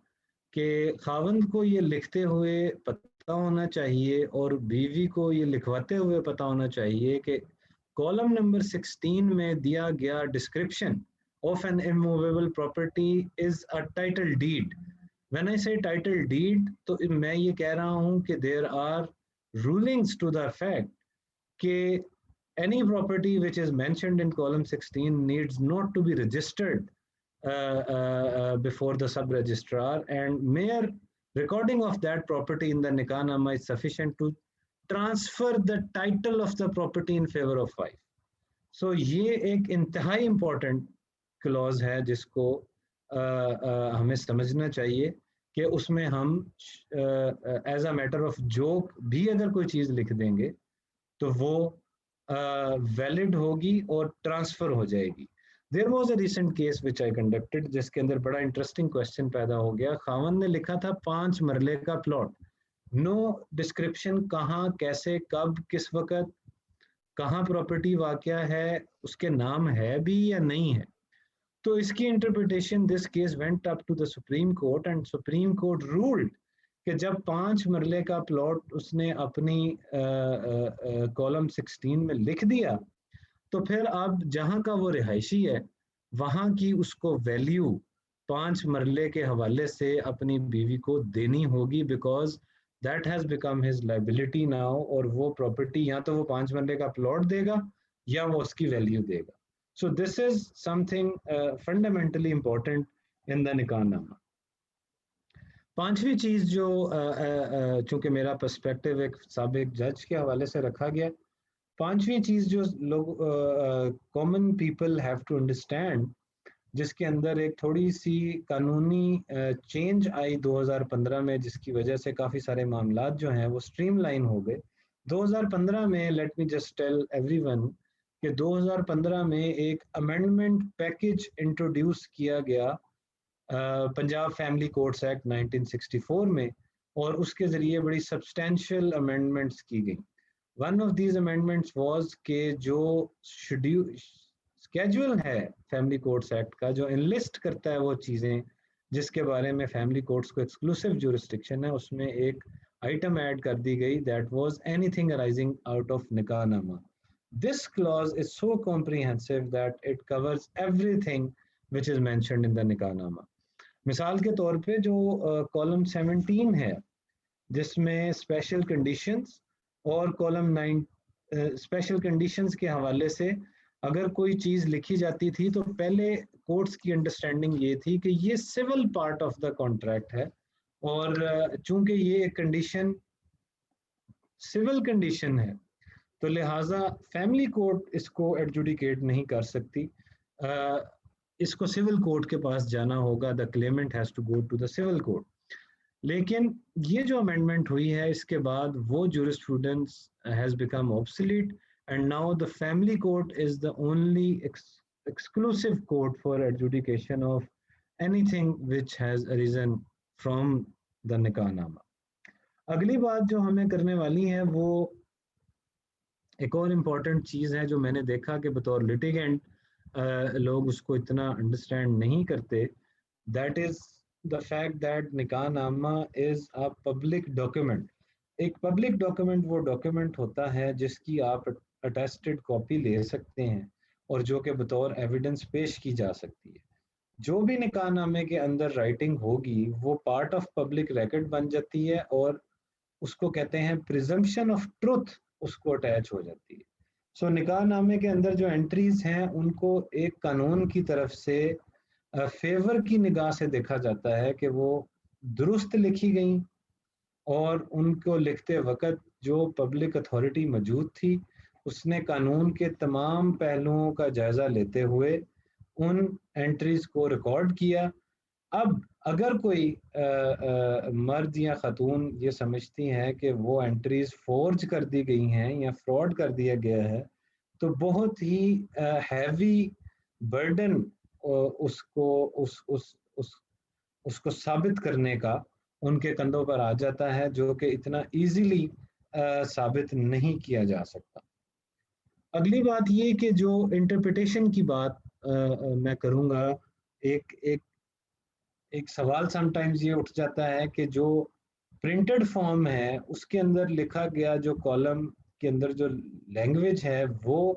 [SPEAKER 6] کہ خاوند کو یہ لکھتے ہوئے پتہ ہونا چاہیے اور بیوی کو یہ لکھواتے ہوئے پتہ ہونا چاہیے کہ کالم نمبر 16 میں دیا گیا description of an immovable property is a title deed. When I say title deed, تو میں یہ کہہ رہا ہوں کہ there are rulings to the fact کہ any property which is mentioned in column 16 needs not to be registered before the sub-registrar, and mere recording of that property in the nikah nama is sufficient to transfer the title of the property in favor of wife. So یہ ایک انتہائی important clause ہے جس کو ہمیں سمجھنا چاہیے کہ اس میں ہم as a matter of joke بھی اگر کوئی چیز لکھ دیں گے تو وہ ویلڈ ہوگی اور ٹرانسفر ہو جائے گی. There was a recent case which I conducted جس کے اندر بڑا انٹرسٹنگ کوشچن پیدا ہو گیا. خاوند نے لکھا تھا 5 مرلے کا پلاٹ, نو ڈسکرپشن کہاں کیسے کب کس وقت کہاں پراپرٹی واقع ہے, اس کے نام ہے بھی یا نہیں ہے. تو اس کی interpretation this case went up to the supreme court and supreme court ruled کہ جب 5 مرلے کا پلاٹ اس نے اپنی کالم 16 میں لکھ دیا تو پھر اب جہاں کا وہ رہائشی ہے وہاں کی اس کو ویلیو 5 مرلے کے حوالے سے اپنی بیوی کو دینی ہوگی, because that has become his liability now, اور وہ پراپرٹی یا تو وہ 5 مرلے کا پلاٹ دے گا یا وہ اس کی ویلیو دے گا. So this is something fundamentally important in the nikah nama. 5ویں چیز جو چونکہ میرا پرسپیکٹیو ایک سابق جج کے حوالے سے رکھا گیا, 5ویں چیز جو لوگ common people have to understand, جس کے اندر ایک تھوڑی سی قانونی چینج آئی 2015 میں, جس کی وجہ سے کافی سارے معاملات جو ہیں وہ اسٹریم لائن ہو گئے. 2015 میں let me just tell every one کہ 2015 میں ایک امینڈمنٹ پیکج انٹروڈیوس کیا گیا پنجاب فیملی کورٹس ایکٹ 1964 میں, اور اس کے ذریعے بڑی سبسٹینشیل امینڈمنٹس کی گئیں. One of these amendments was کہ جو اسکیجول ہے فیملی کورٹس ایکٹ کا, جو انلسٹ کرتا ہے وہ چیزیں جس کے بارے میں فیملی کورٹس کو ایکسکلوسیو جورسڈکشن ہے, اس میں ایک آئٹم ایڈ کر دی گئی that was any thing arising out of nikah نامہ. This clause is so comprehensive that it covers everything which is mentioned in the nikah nama. مثال کے طور پہ جو کالم 17 ہے جس میں اسپیشل کنڈیشنز اور کالم 9 اسپیشل کنڈیشنز کے حوالے سے اگر کوئی چیز لکھی جاتی تھی تو پہلے کورٹس کی انڈرسٹینڈنگ یہ تھی کہ یہ civil part of the contract ہے, اور چونکہ یہ کنڈیشن سول کنڈیشن ہے تو لہٰذا فیملی کورٹ اس کو ایڈجوڈیکیٹ نہیں کر سکتی, اس کو سول کورٹ کے پاس جانا ہوگا. The claimant has to go to the civil court. لیکن یہ جو امینڈمنٹ ہوئی ہے اس کے بعد وہ jurisprudence has become obsolete and now the family court is the only exclusive court for adjudication of anything which has arisen from the nikah nama. اگلی بات جو ہمیں کرنے والی ہے وہ ایک اور امپورٹنٹ چیز ہے جو میں نے دیکھا کہ بطور لٹیگنٹ لوگ اس کو اتنا انڈرسٹینڈ نہیں کرتے. That is the fact that نکاح نامہ از اے پبلک ڈاکیومنٹ. ایک پبلک ڈاکیومنٹ وہ ڈاکیومنٹ ہوتا ہے جس کی آپ اٹیسٹڈ کاپی لے سکتے ہیں اور جو کہ بطور ایویڈنس پیش کی جا سکتی ہے. جو بھی نکاح نامے کے اندر رائٹنگ ہوگی وہ پارٹ آف پبلک ریکارڈ بن جاتی ہے اور اس کو کہتے ہیں پریزمپشن آف ٹروتھ, اس کو اٹیچ ہو جاتی ہے. سو نکاح نامے کے اندر جو انٹریز ہیں ان کو ایک قانون کی طرف سے فیور کی نگاہ سے دیکھا جاتا ہے کہ وہ درست لکھی گئیں اور ان کو لکھتے وقت جو پبلک اتھارٹی موجود تھی اس نے قانون کے تمام پہلوؤں کا جائزہ لیتے ہوئے ان انٹریز کو ریکارڈ کیا. اب اگر کوئی مرد یا خاتون یہ سمجھتی ہیں کہ وہ انٹریز فورج کر دی گئی ہیں یا فراڈ کر دیا گیا ہے تو بہت ہی ہیوی برڈن اس کو ثابت کرنے کا ان کے کندھوں پر آ جاتا ہے، جو کہ اتنا ایزیلی ثابت نہیں کیا جا سکتا. اگلی بات یہ کہ جو انٹرپریٹیشن کی بات میں کروں گا، ایک سوال سم ٹائمز یہ اٹھ جاتا ہے کہ جو پرنٹڈ فارم ہے اس کے اندر لکھا گیا جو کالم کے اندر جو لینگویج ہے وہ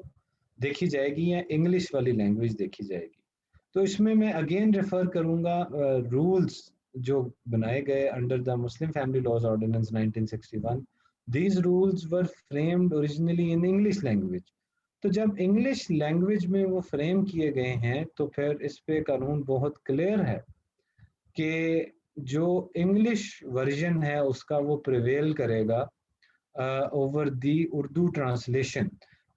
[SPEAKER 6] دیکھی جائے گی یا انگلش والی لینگویج دیکھی جائے گی. تو اس میں اگین ریفر کروں گا رولز جو بنائے گئے under the Muslim family laws ordinance 1961. These rules were framed originally in English language. تو جب انگلش لینگویج میں وہ فریم کیے گئے ہیں تو پھر اس پہ قانون بہت کلیئر ہے کہ جو انگلش ورژن ہے اس کا وہ پریویل کرے گا over the Urdu translation.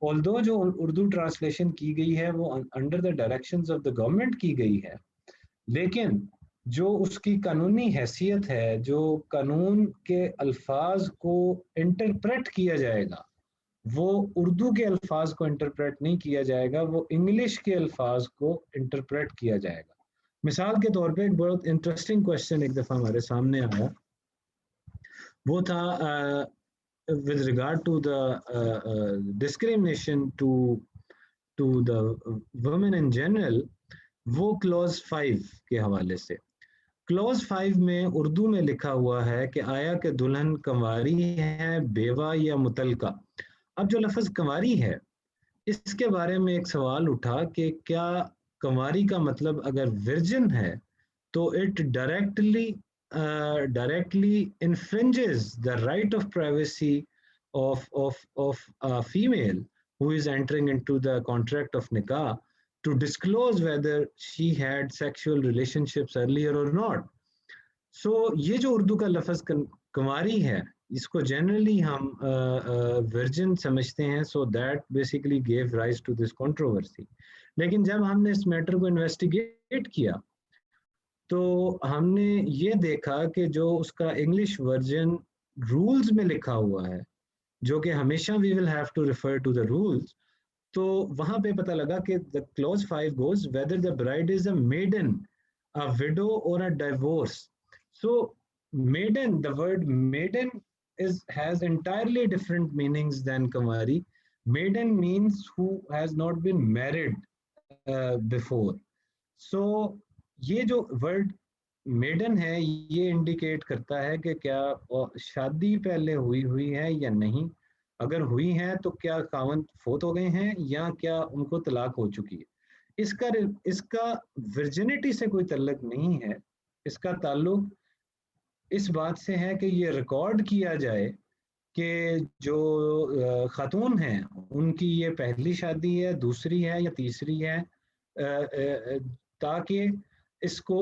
[SPEAKER 6] although جو اردو ٹرانسلیشن کی گئی ہے وہ under the directions of the government کی گئی ہے، لیکن جو اس کی قانونی حیثیت ہے، جو قانون کے الفاظ کو انٹرپریٹ کیا جائے گا وہ اردو کے الفاظ کو انٹرپریٹ نہیں کیا جائے گا، وہ انگلش کے الفاظ کو انٹرپریٹ کیا جائے گا. مثال کے طور پہ ایک بہت انٹرسٹنگ کوشچن ایک دفعہ ہمارے سامنے آیا، وہ تھا with regard to the discrimination to the women in general. وہ clause 5 کے حوالے سے clause 5 میں اردو میں لکھا ہوا ہے کہ آیا کہ دلہن کنواری ہے، بیوہ یا مطلقہ. اب جو لفظ کنواری ہے اس کے بارے میں ایک سوال اٹھا کہ کیا کنواری کا مطلب اگر ورجن ہے تو it directly infringes the right of privacy of a female who is entering into the contract of nikah to disclose whether she had sexual relationships earlier or not. So یہ جو اردو کا لفظ کنواری ہے اس کو جنرلی ہم ورجن سمجھتے ہیں، so that basically gave rise to this controversy. لیکن جب ہم نے اس میٹر کو انویسٹیگیٹ کیا تو ہم نے یہ دیکھا کہ جو اس کا انگلش ورژن رولز میں لکھا ہوا ہے، جو کہ ہمیشہ we will have to refer to the rules، تو وہاں پہ پتہ لگا کہ the clause 5 goes whether the bride is a maiden, a widow or a divorce. So maiden, the word maiden has entirely different meanings than Kamari. Maiden means who has not been married before. So یہ جو ورڈ میڈن ہے یہ انڈیکیٹ کرتا ہے کہ کیا شادی پہلے ہوئی ہے یا نہیں، اگر ہوئی ہے تو کیا خاوند فوت ہو گئے ہیں یا کیا ان کو طلاق ہو چکی ہے. اس کا ورجنٹی سے کوئی تعلق نہیں ہے، اس کا تعلق اس بات سے ہے کہ یہ ریکارڈ کیا جائے کہ جو خاتون ہیں ان کی یہ پہلی شادی ہے، دوسری ہے یا تیسری ہے، تاکہ اس کو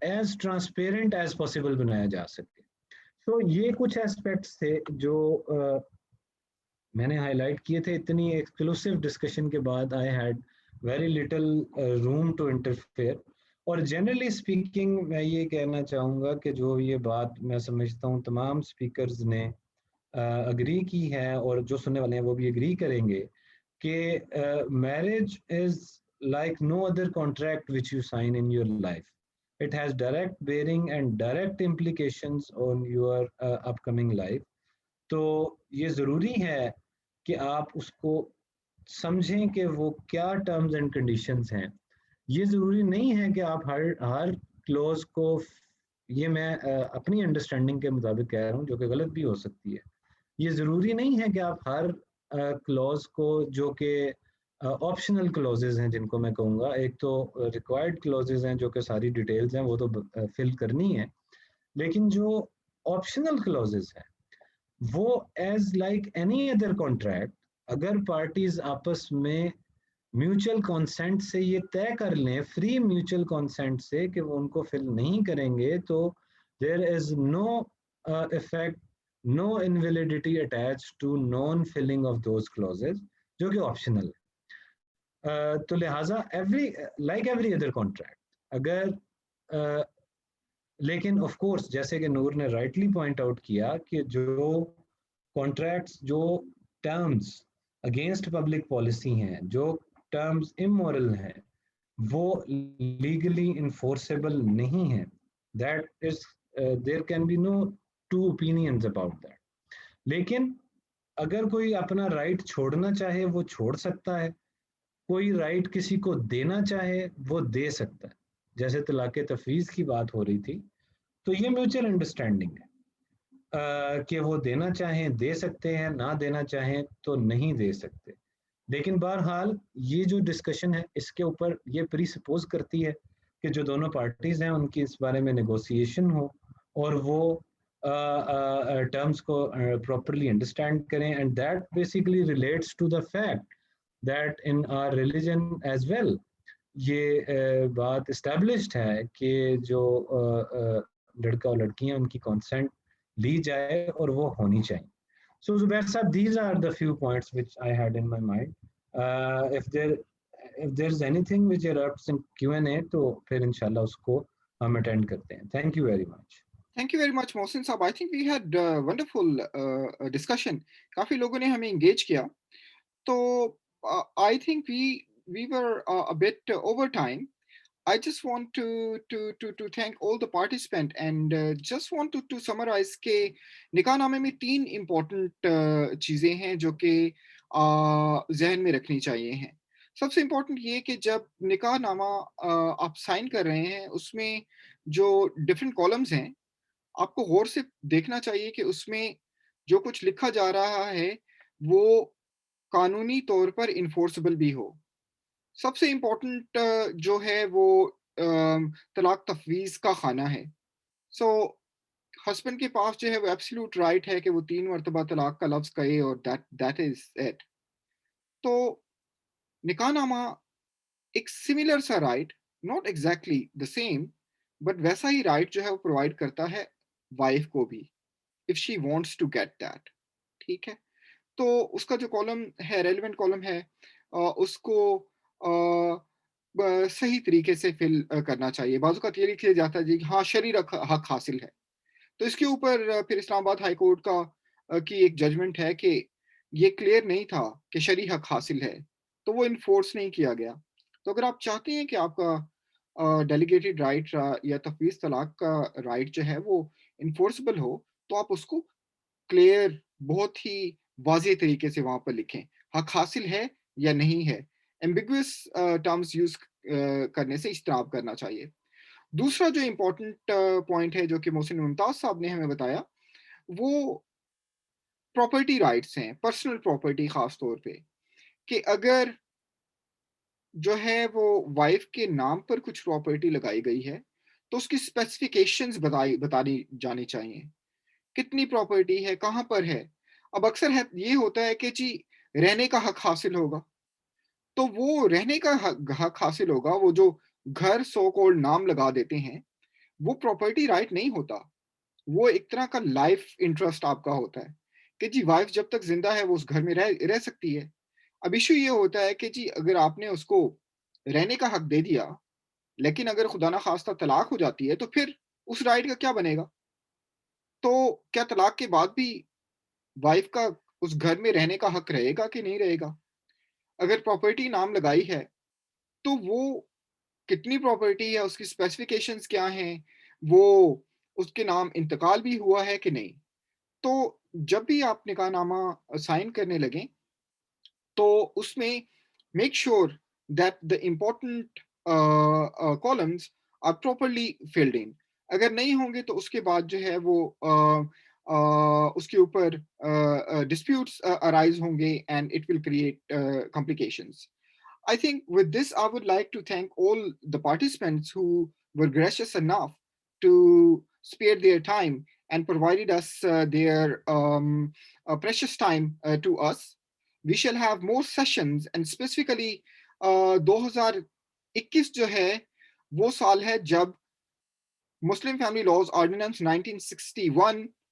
[SPEAKER 6] ایز ٹرانسپیرنٹ ایز پاسبل بنایا جا سکے. سو یہ کچھ اسپیکٹس تھے جو میں نے ہائی لائٹ کیے تھے. اتنی ایکسکلوسیو ڈسکشن کے بعد I had very little room to interfere. اور جنرلی اسپیکنگ میں یہ کہنا چاہوں گا کہ جو یہ بات میں سمجھتا ہوں تمام اسپیکرز نے اگری کی ہے اور جو سننے والے ہیں وہ بھی اگری کریں گے کہ marriage is like no other contract which you sign in your life. It has direct bearing and direct implications on your upcoming life. تو یہ ضروری ہے کہ آپ اس کو سمجھیں کہ وہ کیا ٹرمز اینڈ کنڈیشنز ہیں. یہ ضروری نہیں ہے کہ آپ ہر کلوز کو، یہ میں اپنی انڈرسٹینڈنگ کے مطابق کہہ رہا ہوں جو کہ غلط بھی ہو سکتی ہے، یہ ضروری نہیں ہے کہ آپ ہر کلوز کو، جو کہ آپشنل کلوزز ہیں جن کو میں کہوں گا، ایک تو ریکوائرڈ کلوزز ہیں جو کہ ساری ڈیٹیلز ہیں وہ تو فل کرنی ہے، لیکن جو آپشنل کلوزز ہیں وہ as like any other contract اگر پارٹیز آپس میں میوچل کانسینٹ سے یہ طے کر لیں، فری میوچل کانسینٹ سے کہ وہ ان کو فل نہیں کریں گے، تو دیر از نو effect no invalidity attached to non-filling of those clauses, جو کہ optional ہے. تو لہٰذا like every other contract, اگر لیکن آف کورس جیسے کہ نور نے رائٹلی پوائنٹ آؤٹ کیا کہ جو کانٹریکٹس جو ٹرمز اگینسٹ پبلک پالیسی ہیں, جو ٹرمز امورل ہیں, وہ لیگلی انفورسیبل نہیں ہیں. That is there can be no two opinions about that. لیکن اگر کوئی اپنا رائٹ چھوڑنا چاہے وہ چھوڑ سکتا ہے, کوئی رائٹ کسی کو دینا چاہے وہ دے سکتا ہے. جیسے طلاق تفویض کی بات ہو رہی تھی, تو یہ میوچل انڈرسٹینڈنگ ہے کہ وہ دینا چاہیں دے سکتے ہیں, نہ دینا چاہیں تو نہیں دے سکتے. لیکن بہرحال یہ جو ڈسکشن ہے اس کے اوپر یہ پری سپوز کرتی ہے کہ جو دونوں پارٹیز ہیں ان کی اس بارے میں نیگوسیشن ہو اور وہ ٹرمز کو پراپرلی انڈرسٹینڈ کریں. And that basically relates to the fact that in our religion as well یہ بات اسٹیبلشڈ ہے کہ جو لڑکا اور لڑکیاں ان کی کانسینٹ لی جائے اور وہ ہونی چاہیے. So Zubair Sahab, these are the few points which I had in my mind. If there's anything which erupts in Q&A, تو پھر انشاءاللہ اس کو ہم اٹینڈ کرتے ہیں. Thank you very much.
[SPEAKER 1] Thank you very much, Mohsin Saab. I think we had wonderful discussion. کافی لوگوں نے ہمیں engage کیا. تو I think we were a bit over time. I just want to thank all the participants and just want to summarize کہ نکاح نامے میں 3 important چیزیں ہیں جو کہ ذہن میں رکھنی چاہیے ہیں. سب سے امپورٹنٹ یہ کہ جب نکاح نامہ آپ سائن کر رہے ہیں اس میں جو ڈفرینٹ کالمز ہیں آپ کو غور سے دیکھنا چاہیے کہ اس میں جو کچھ لکھا جا رہا ہے وہ قانونی طور پر انفورسبل بھی ہو. سب سے امپورٹنٹ جو ہے وہ طلاق تفویض کا خانہ ہے. سو ہسبینڈ کے پاس جو ہے وہ ایبسلیوٹ رائٹ ہے کہ وہ 3 مرتبہ طلاق کا لفظ کہے اور دیٹ از اٹ. تو نکاح نامہ ایک سملر سا right, not exactly the same, but ویسا ہی رائٹ جو ہے وہ پرووائڈ کرتا ہے وائف کو بھی if she wants to get that. ٹھیک ہے, تو اس کا جو کالم ہے ریلیونٹ کالم ہے اس کو صحیح طریقے سے فل کرنا چاہیے. بعض اوقات یہ لکھ لیا جاتا ہے جی ہاں شرعی حق حاصل ہے, تو اس کے اوپر پھر اسلام آباد ہائی کورٹ کی ایک ججمنٹ ہے کہ یہ کلیئر نہیں تھا کہ شرعی حق حاصل ہے, تو وہ انفورس نہیں کیا گیا. تو اگر آپ چاہتے ہیں کہ آپ کا ڈیلیگیٹڈ رائٹ یا تفویض طلاق کا رائٹ جو ہے وہ انفورسبل ہو, تو آپ اس کو کلیئر بہت ہی واضح طریقے سے وہاں پر لکھیں حق حاصل ہے یا نہیں ہے. ایمبیگوس ٹرمز یوز کرنے سے اجتناب کرنا چاہیے. دوسرا جو امپورٹنٹ پوائنٹ ہے جو کہ محسن ممتاز صاحب نے ہمیں بتایا وہ پراپرٹی رائٹس ہیں, پرسنل پراپرٹی خاص طور پہ, کہ اگر جو ہے وہ وائف کے نام پر کچھ پراپرٹی لگائی گئی ہے تو اس کی اسپیسیفیکیشنز بتانی جانی چاہیے. کتنی پراپرٹی ہے, کہاں پر ہے. اب اکثر یہ ہوتا ہے کہ جی رہنے کا حق حاصل ہوگا, تو وہ رہنے کا حق حاصل ہوگا, وہ جو گھر سو کولڈ نام لگا دیتے ہیں وہ پراپرٹی رائٹ نہیں ہوتا, وہ ایک طرح کا لائف انٹرسٹ آپ کا ہوتا ہے کہ جی وائف جب تک زندہ ہے وہ اس گھر میں رہ سکتی ہے. اب ایشو یہ ہوتا ہے کہ جی اگر آپ نے اس کو رہنے کا حق دے دیا لیکن اگر خدا نخواستہ طلاق ہو جاتی ہے تو پھر اس رائٹ کا کیا بنے گا. تو کیا طلاق کے بعد بھی وائف کا اس گھر میں رہنے کا حق رہے گا کہ نہیں رہے گا. اگر پراپرٹی نام لگائی ہے تو وہ کتنی پراپرٹی ہے, اس کی اسپیسیفیکیشنز کیا ہیں, وہ اس کے نام انتقال بھی ہوا ہے کہ نہیں. تو جب بھی آپ نکاح نامہ سائن کرنے لگیں تو اس میں make sure that the important columns are properly filled in. اگر نہیں ہوں گے تو اس کے بعد جو ہے وہ اس کے اوپر ڈسپیوٹس ارائز ہوں گے and it will create complications. I think with this I would like to thank all the participants who were gracious enough to spare their time and provided us their precious time to us. We shall have more sessions and specifically 2021 جو ہے وہ سال ہے جب مسلم فیملی لاز آرڈیننس 1961